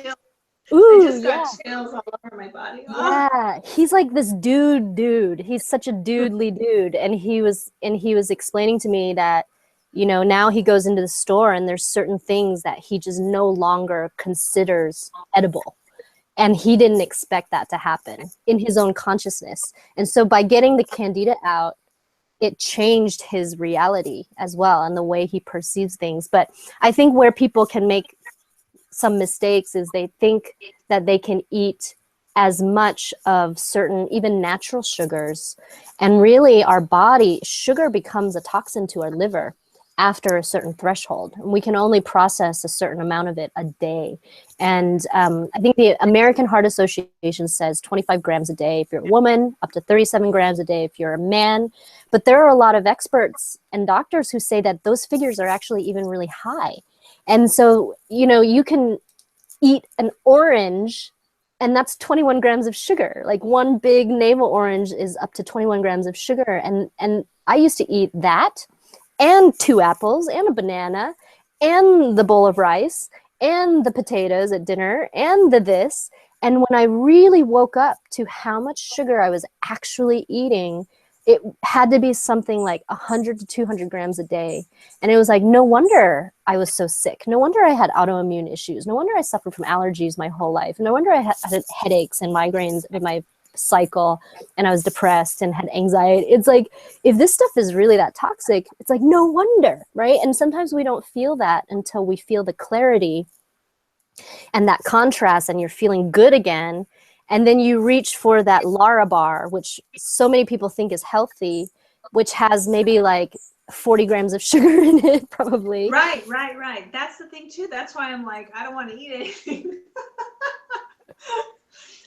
Ooh, I just got chills all over my body. Yeah, he's like this dude. He's such a dudely dude. And he was explaining to me that, you know, now he goes into the store and there's certain things that he just no longer considers edible. And he didn't expect that to happen in his own consciousness. And so by getting the Candida out, it changed his reality as well and the way he perceives things. But I think where people can make some mistakes is they think that they can eat as much of certain, even natural sugars. And really, our body, sugar becomes a toxin to our liver after a certain threshold. And we can only process a certain amount of it a day. And I think the American Heart Association says 25 grams a day if you're a woman, up to 37 grams a day if you're a man. But there are a lot of experts and doctors who say that those figures are actually even really high. And so, you know, you can eat an orange and that's 21 grams of sugar. Like one big navel orange is up to 21 grams of sugar. And I used to eat that and 2 apples and a banana and the bowl of rice and the potatoes at dinner and the this. And when I really woke up to how much sugar I was actually eating, it had to be something like 100 to 200 grams a day. And it was like, no wonder I was so sick. No wonder I had autoimmune issues. No wonder I suffered from allergies my whole life. No wonder I had headaches and migraines with my cycle, and I was depressed and had anxiety. It's like, if this stuff is really that toxic, it's like, no wonder, right? And sometimes we don't feel that until we feel the clarity and that contrast, and you're feeling good again. And then you reach for that Lara bar, which so many people think is healthy, which has maybe like 40 grams of sugar in it, probably. Right. That's the thing too. That's why I'm like, I don't want to eat anything.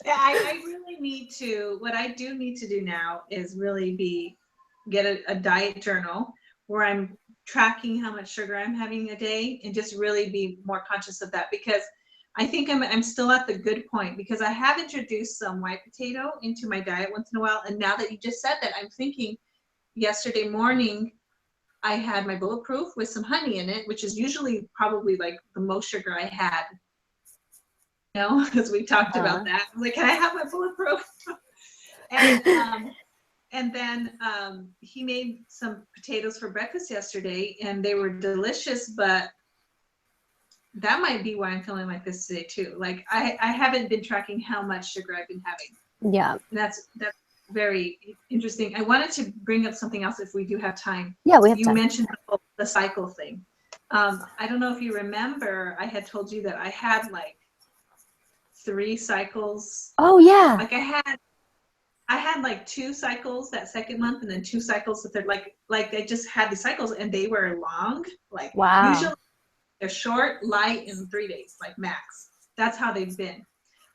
Yeah, I really need to, what I do need to do now is really get a diet journal where I'm tracking how much sugar I'm having a day and just really be more conscious of that, because I think I'm still at the good point, because I have introduced some white potato into my diet once in a while. And now that you just said that, I'm thinking yesterday morning I had my Bulletproof with some honey in it, which is usually probably like the most sugar I had. You know, because we talked about that. I'm like, can I have my Bulletproof? And then he made some potatoes for breakfast yesterday, and they were delicious, but that might be why I'm feeling like this today too. Like I haven't been tracking how much sugar I've been having. Yeah. And that's very interesting. I wanted to bring up something else if we do have time. Yeah, we have time. You mentioned the cycle thing. I don't know if you remember, I had told you that I had like 3 cycles. Oh yeah. Like I had like 2 cycles that second month, and then 2 cycles the third. Like I just had the cycles, and they were long. Like wow. Usually they're short, light, in 3 days, like max. That's how they've been.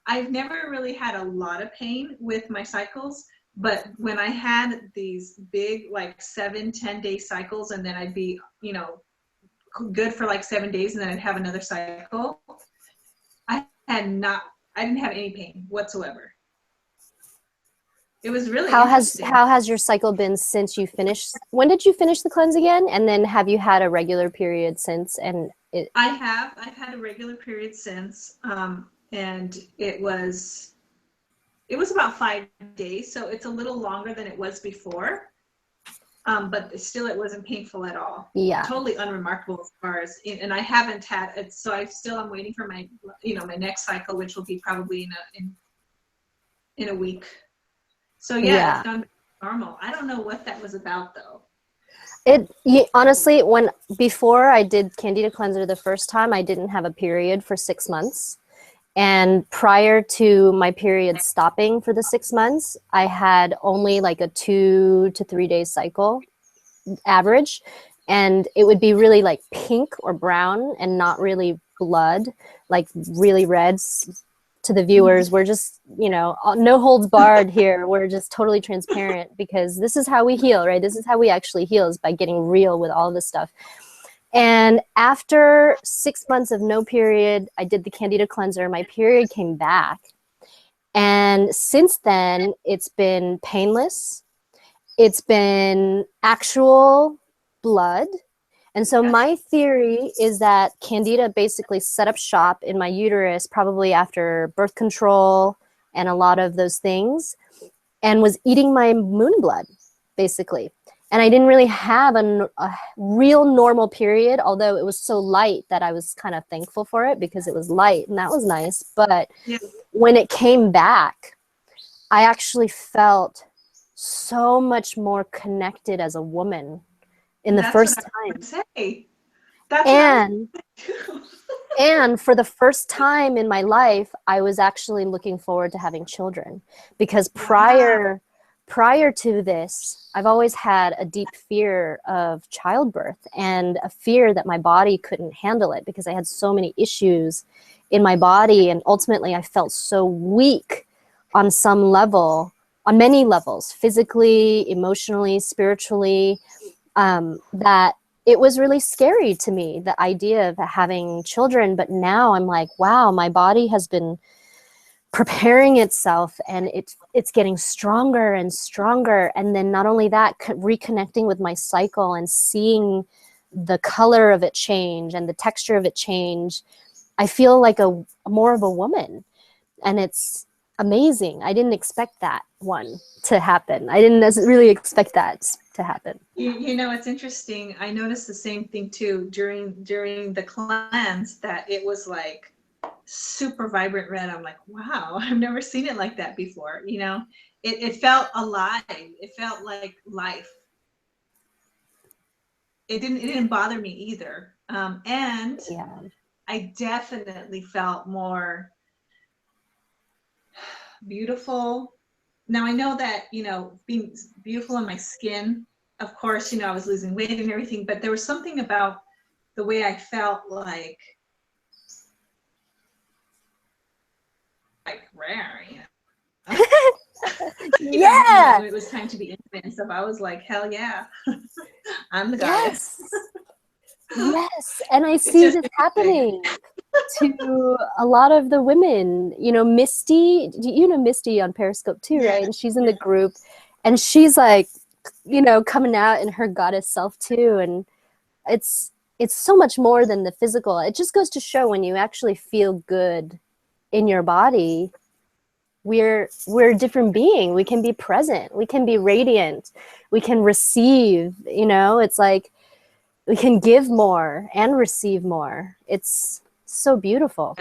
I've never really had a lot of pain with my cycles, but when I had these big like 7-10 day cycles, and then I'd be, you know, good for like 7 days, and then I'd have another cycle, I didn't have any pain whatsoever. It was really how has your cycle been since you finished? When did you finish the cleanse again? And then have you had a regular period since? And I've had a regular period since, and it was about 5 days, so it's a little longer than it was before. But still, it wasn't painful at all. Yeah. Totally unremarkable as far as, and I haven't had it, so I'm waiting for my, you know, my next cycle, which will be probably in a week. So yeah, it's gone normal. I don't know what that was about though. Honestly, before I did Candida Cleanser the first time, I didn't have a period for 6 months. And prior to my period stopping for the 6 months, I had only like a 2 to 3 day cycle average. And it would be really like pink or brown and not really blood, like really red. To the viewers, we're just, you know, no holds barred here. We're just totally transparent, because this is how we heal, right? This is how we actually heal, is by getting real with all this stuff. And after 6 months of no period, I did the Candida Cleanser. My period came back. And since then, it's been painless. It's been actual blood. And so my theory is that Candida basically set up shop in my uterus, probably after birth control and a lot of those things, and was eating my moon blood, basically. And I didn't really have a real normal period, although it was so light that I was kind of thankful for it, because it was light, and that was nice. But when it came back, I actually felt so much more connected as a woman in the That's what first I time. would say. That's what I was And too. and for the first time in my life, I was actually looking forward to having children, because Wow. prior to this, I've always had a deep fear of childbirth and a fear that my body couldn't handle it because I had so many issues in my body, and ultimately I felt so weak on some level, on many levels, physically, emotionally, spiritually, that it was really scary to me, the idea of having children. But now I'm like, wow, my body has been preparing itself, and it's getting stronger and stronger. And then not only that, reconnecting with my cycle and seeing the color of it change and the texture of it change, I feel like a more of a woman, and it's amazing. I didn't expect that one to happen. I didn't really expect that to happen. You know, it's interesting. I noticed the same thing too during the cleanse, that it was like super vibrant red. I'm like, wow, I've never seen it like that before. You know, it felt alive. It felt like life. It didn't bother me either. And Yeah. I definitely felt more beautiful. Now I know that, you know, being beautiful in my skin, of course, you know, I was losing weight and everything, but there was something about the way I felt like rare, you know. You know, Yeah. when it was time to be intimate and stuff, I was like, hell yeah, I'm the goddess. Yes. Yes. And I It's see just this interesting. happening to a lot of the women. You know, Misty, you know Misty on Periscope too, Yeah, right? And she's in the group, and she's like, you know, coming out in her goddess self too. And it's it's so much more than the physical. It just goes to show, when you actually feel good in your body, we're a different being. We can be present, we can be radiant, we can receive, you know. It's like we can give more and receive more. It's so beautiful.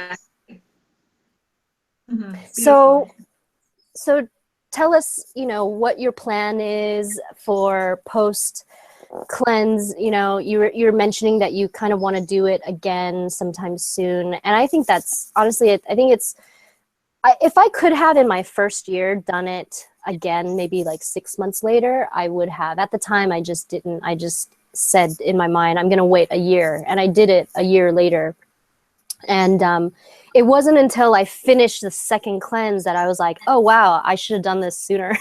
beautiful. So so tell us, you know, what your plan is for post cleanse. You know, you're mentioning that you kind of want to do it again sometime soon, and I think that's honestly, I think it's, if I could have in my first year done it again, maybe like 6 months later, I would have. At the time, I just didn't. I just said in my mind, I'm going to wait a year, and I did it a year later. And it wasn't until I finished the second cleanse that I was like, oh, wow, I should have done this sooner.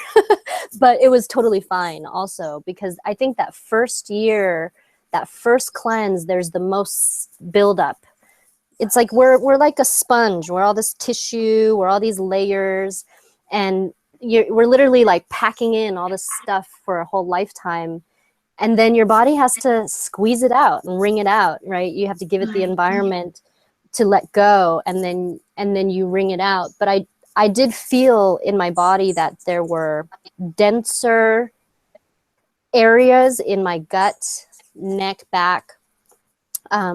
But it was totally fine also, because I think that first year, that first cleanse, there's the most buildup. It's like we're like a sponge. We're all this tissue. We're all these layers, and we're literally like packing in all this stuff for a whole lifetime. And then your body has to squeeze it out and wring it out, right? You have to give it the environment to let go, and then you wring it out. But I did feel in my body that there were denser areas in my gut, neck, back,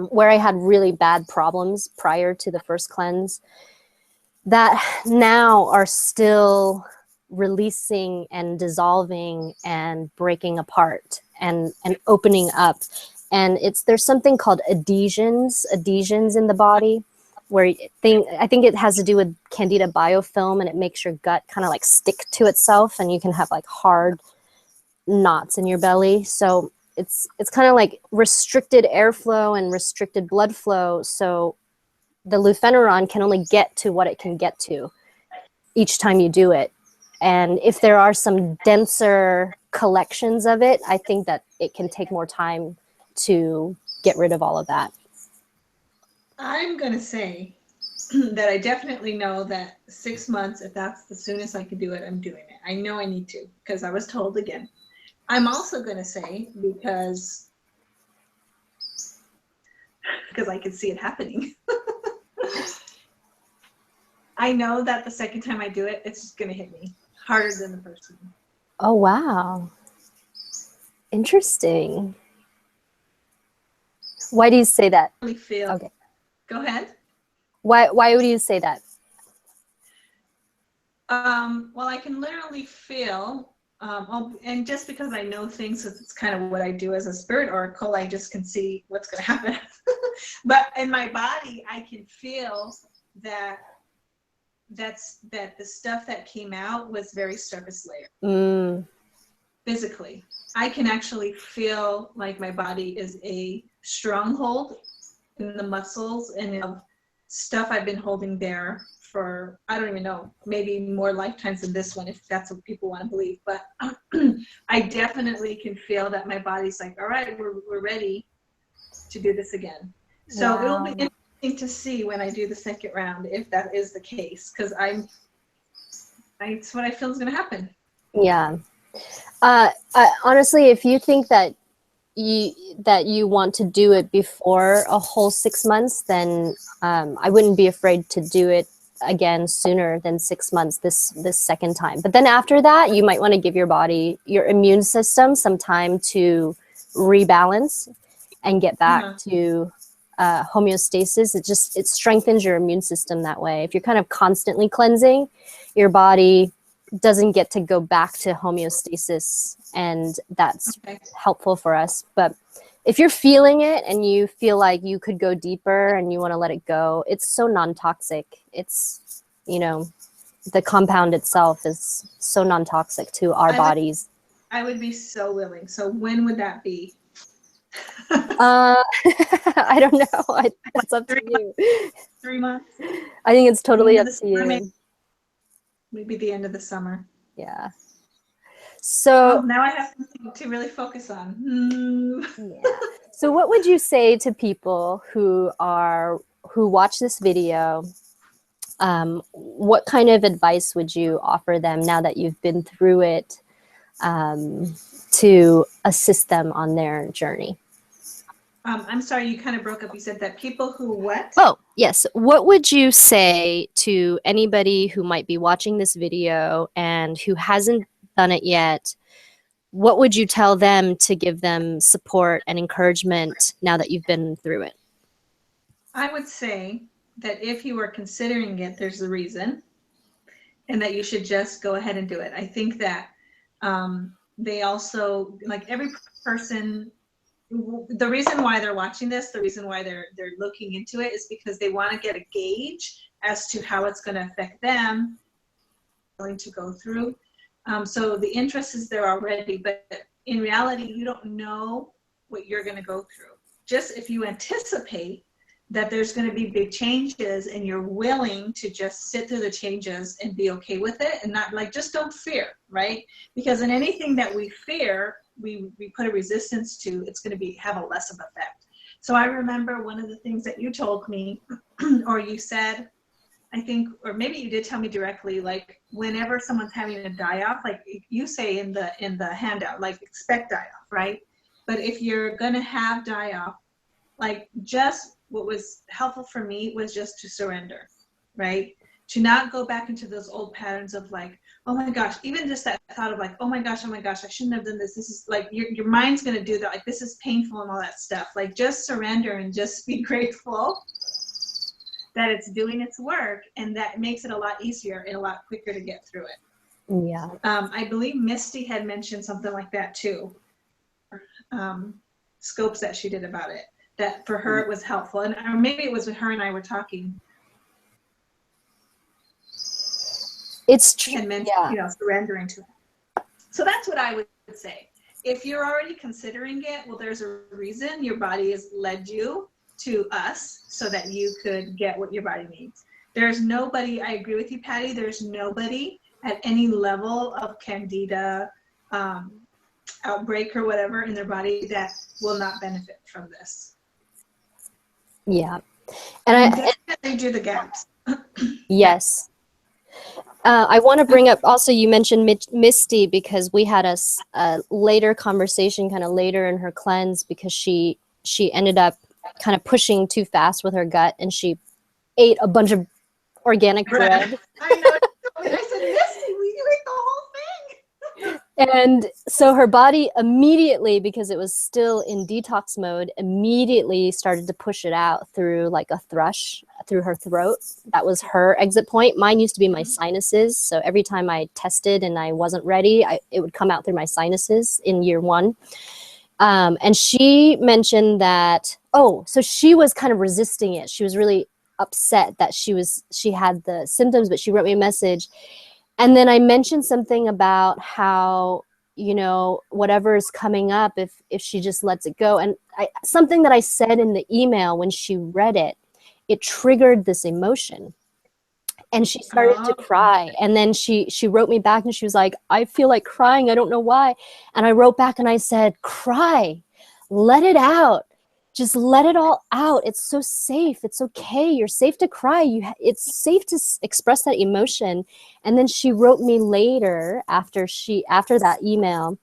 where I had really bad problems prior to the first cleanse, that now are still releasing and dissolving and breaking apart and opening up. And there's something called adhesions in the body, where I think it has to do with Candida biofilm, and it makes your gut kind of like stick to itself, and you can have like hard knots in your belly. So it's kind of like restricted airflow and restricted blood flow. So the lufenuron can only get to what it can get to each time you do it. And if there are some denser collections of it, I think that it can take more time to get rid of all of that. I'm going to say that I definitely know that 6 months, if that's the soonest I can do it, I'm doing it. I know I need to, because I was told again. I'm also going to say, because I can see it happening. I know that the second time I do it, it's just going to hit me harder than the first one. Oh, wow. Interesting. Why do you say that? I really feel. Okay. Go ahead. Why would you say that? Well, I can literally feel And just because I know things, it's kind of what I do as a spirit oracle, I just can see what's going to happen. But in my body, I can feel that the stuff that came out was very surface layer. Physically, I can actually feel like my body is a stronghold in the muscles and of stuff I've been holding there for, I don't even know, maybe more lifetimes than this one, if that's what people want to believe. But I definitely can feel that my body's like, all right, we're ready to do this again. So Wow. it'll be interesting to see when I do the second round if that is the case, because it's what I feel is going to happen. Yeah. Honestly, if you think that you want to do it before a whole 6 months, then I wouldn't be afraid to do it again sooner than 6 months this second time. But then after that, you might want to give your body, your immune system, some time to rebalance and get back to homeostasis. It strengthens your immune system that way. If you're kind of constantly cleansing, your body doesn't get to go back to homeostasis, and that's helpful for us. But if you're feeling it and you feel like you could go deeper and you want to let it go, it's so non-toxic. It's, the compound itself is so non-toxic to our bodies. I would be so willing. So when would that be? I don't know. It's up to you. 3 months? I think it's totally up to you. Maybe the end of the summer. Yeah. So now I have something to really focus on. Yeah. So what would you say to people who watch this video? What kind of advice would you offer them now that you've been through it, to assist them on their journey? I'm sorry, you kind of broke up. You said that people who what? Oh, yes. What would you say to anybody who might be watching this video and who hasn't done it yet? What would you tell them to give them support and encouragement now that you've been through it? I would say that if you are considering it, there's a reason, and that you should just go ahead and do it. I think that they also, like every person, the reason why they're watching this, the reason why they're looking into it is because they want to get a gauge as to how it's going to affect them, going to go through. So the interest is there already, but in reality, you don't know what you're going to go through. Just if you anticipate that there's going to be big changes and you're willing to just sit through the changes and be okay with it and not just don't fear, right? Because in anything that we fear, we put a resistance to, it's going to have a less of effect. So I remember one of the things that you told me, or you said, I think, or maybe you did tell me directly, like whenever someone's having a die-off, like you say in the handout, like expect die-off, right? But if you're going to have die-off, just what was helpful for me was just to surrender, right? To not go back into those old patterns of oh my gosh, even just that thought of oh my gosh, I shouldn't have done this. This is your mind's going to do that. This is painful and all that stuff. Just surrender and just be grateful that it's doing its work, and that makes it a lot easier and a lot quicker to get through it. Yeah. I believe Misty had mentioned something like that too. Scopes that she did about it. That for her it was helpful, and or maybe it was when her and I were talking. It's true. And mentioned, surrendering to it. So that's what I would say. If you're already considering it, well, there's a reason your body has led you to us so that you could get what your body needs. There's nobody. I agree with you, Patty. There's nobody at any level of Candida outbreak or whatever in their body that will not benefit from this. Yeah. And definitely do the gaps. Yes. I want to bring up also, you mentioned Misty, because we had a later conversation kind of later in her cleanse, because she ended up kind of pushing too fast with her gut, and she ate a bunch of organic bread. I know. I said, Misty, you ate the whole thing. And so her body immediately, because it was still in detox mode, immediately started to push it out through like a thrush through her throat. That was her exit point. Mine used to be my sinuses. So every time I tested and I wasn't ready, it would come out through my sinuses in year 1. And she mentioned that, so she was kind of resisting it. She was really upset that she had the symptoms, but she wrote me a message. And then I mentioned something about how, whatever is coming up, if she just lets it go. And something that I said in the email when she read it, it triggered this emotion. And she started to cry. And then she wrote me back and she was like, I feel like crying. I don't know why. And I wrote back and I said, cry, let it out. Just let it all out. It's so safe. It's okay. You're safe to cry. It's safe to express that emotion. And then she wrote me later after that email.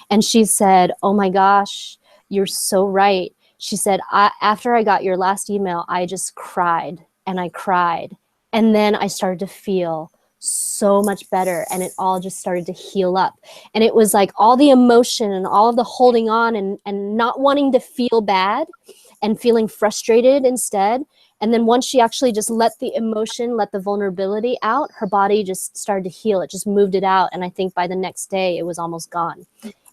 And she said, oh my gosh, you're so right. She said, after I got your last email, I just cried and I cried. And then I started to feel so much better, and it all just started to heal up. And it was like all the emotion and all of the holding on and not wanting to feel bad and feeling frustrated instead. And then once she actually just let the emotion, let the vulnerability out, her body just started to heal. It just moved it out. And I think by the next day, it was almost gone.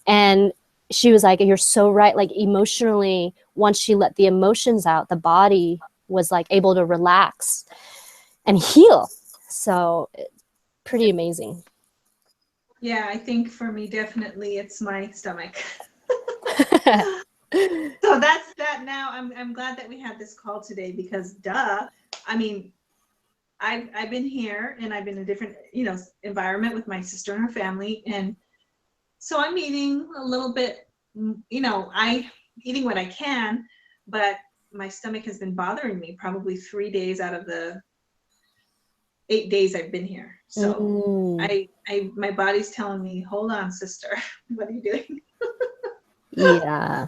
And she was like, you're so right. Like emotionally, once she let the emotions out, the body was like able to relax and heal. So pretty amazing. Yeah, I think for me, definitely it's my stomach. So that's that. Now I'm glad that we had this call today, because I mean, I've been here and I've been in a different, environment with my sister and her family. And so I'm eating a little bit, I eating what I can, but my stomach has been bothering me probably 3 days out of the 8 days I've been here. So my body's telling me, hold on, sister, what are you doing? Yeah.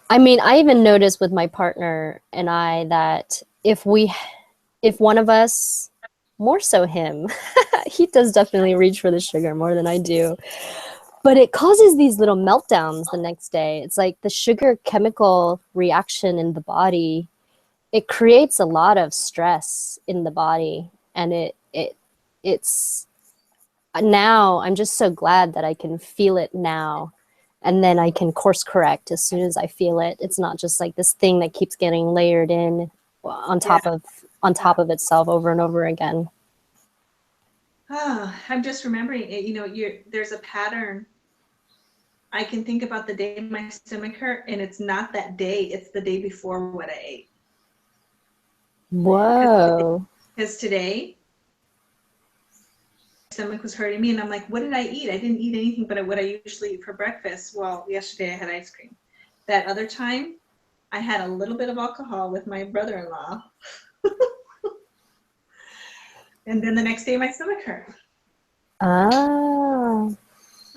I mean, I even noticed with my partner and I that if one of us, more so him, he does definitely reach for the sugar more than I do, but it causes these little meltdowns the next day. It's like the sugar chemical reaction in the body, it creates a lot of stress in the body. And it's now I'm just so glad that I can feel it now. And then I can course correct as soon as I feel it. It's not just like this thing that keeps getting layered in on top of itself over and over again. I'm just remembering it. There's a pattern. I can think about the day my stomach hurt, and it's not that day. It's the day before what I ate. Whoa. Because today, my stomach was hurting me, and I'm like, what did I eat? I didn't eat anything but what I usually eat for breakfast. Well, yesterday I had ice cream. That other time, I had a little bit of alcohol with my brother-in-law. And then the next day, my stomach hurt. Oh.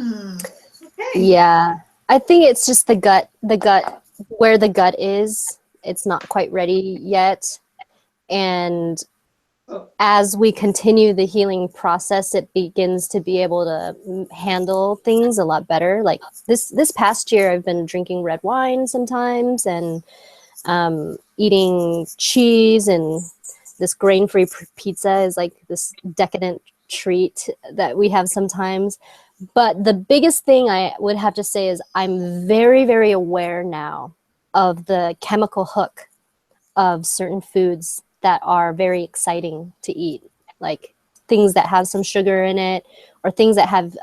Okay. Yeah. I think it's just the gut, where the gut is, it's not quite ready yet. And as we continue the healing process, it begins to be able to handle things a lot better. Like this past year, I've been drinking red wine sometimes and eating cheese, and this grain-free pizza is like this decadent treat that we have sometimes. But the biggest thing I would have to say is I'm very, very aware now of the chemical hook of certain foods that are very exciting to eat, like things that have some sugar in it, or things that have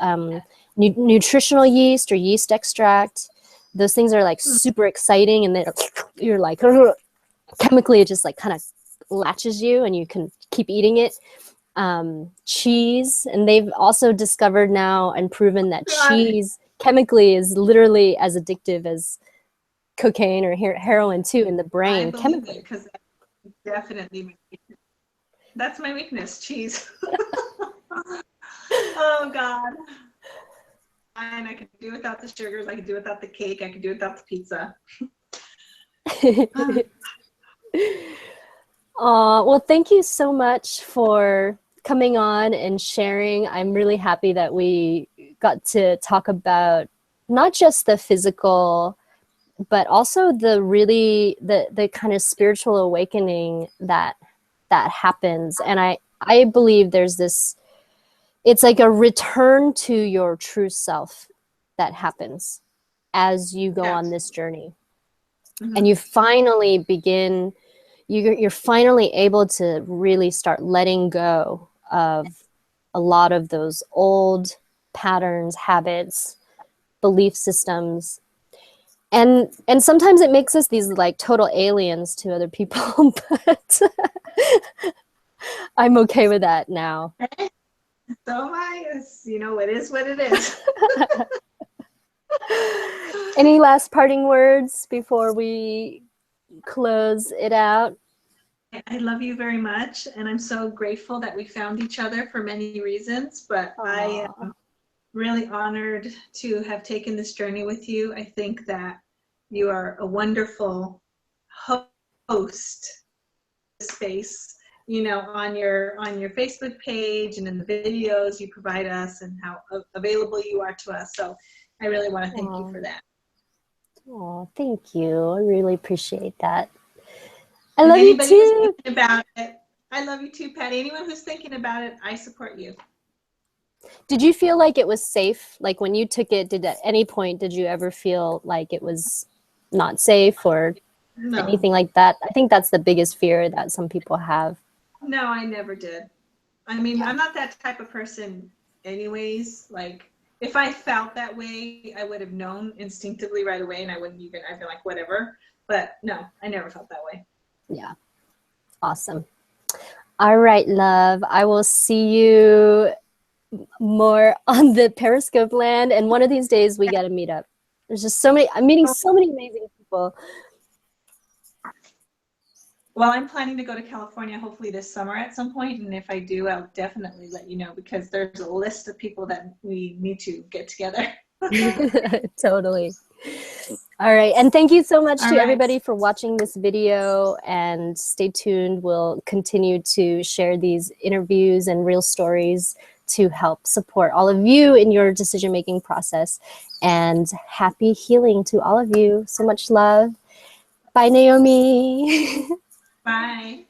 nutritional yeast or yeast extract. Those things are like super exciting, and you're like, chemically it just like kind of latches you and you can keep eating it. Cheese, and they've also discovered now and proven that cheese chemically is literally as addictive as cocaine or heroin too in the brain. I believe it, because definitely that's my weakness, cheese. Oh God. And I could do without the sugars, I could do without the cake, I could do without the pizza. Well, thank you so much for coming on and sharing. I'm really happy that we got to talk about not just the physical, but also the really the kind of spiritual awakening that happens. And I believe there's this, it's like a return to your true self that happens as you go on this journey. And you finally begin, you're finally able to really start letting go of a lot of those old patterns, habits, belief systems. And sometimes it makes us these like total aliens to other people, but I'm okay with that now. So am I. You know, it is what it is. Any last parting words before we close it out? I love you very much, and I'm so grateful that we found each other for many reasons, but I am really honored to have taken this journey with you. I think that you are a wonderful host space, you know, on your Facebook page and in the videos you provide us and how available you are to us. So I really want to thank you for that. Oh, thank you. I really appreciate that. I love you too. Who's thinking about it, I love you too, Patty. Anyone who's thinking about it, I support you. Did you feel like it was safe? Like when you took it, at any point did you ever feel like it was not safe or anything like that? I think that's the biggest fear that some people have. No, I never did. I mean, I'm not that type of person anyways. Like if I felt that way, I would have known instinctively right away, and I wouldn't even, I'd be like, whatever. But no, I never felt that way. Yeah. Awesome. All right, love. I will see you more on the Periscope land, and one of these days we got to meet up. There's just so many, I'm meeting so many amazing people. Well, I'm planning to go to California hopefully this summer at some point, and if I do, I'll definitely let you know, because there's a list of people that we need to get together. Totally. All right, and thank you so much to everybody for watching this video, and stay tuned. We'll continue to share these interviews and real stories to help support all of you in your decision-making process. And happy healing to all of you. So much love. Bye, Naomi. Bye.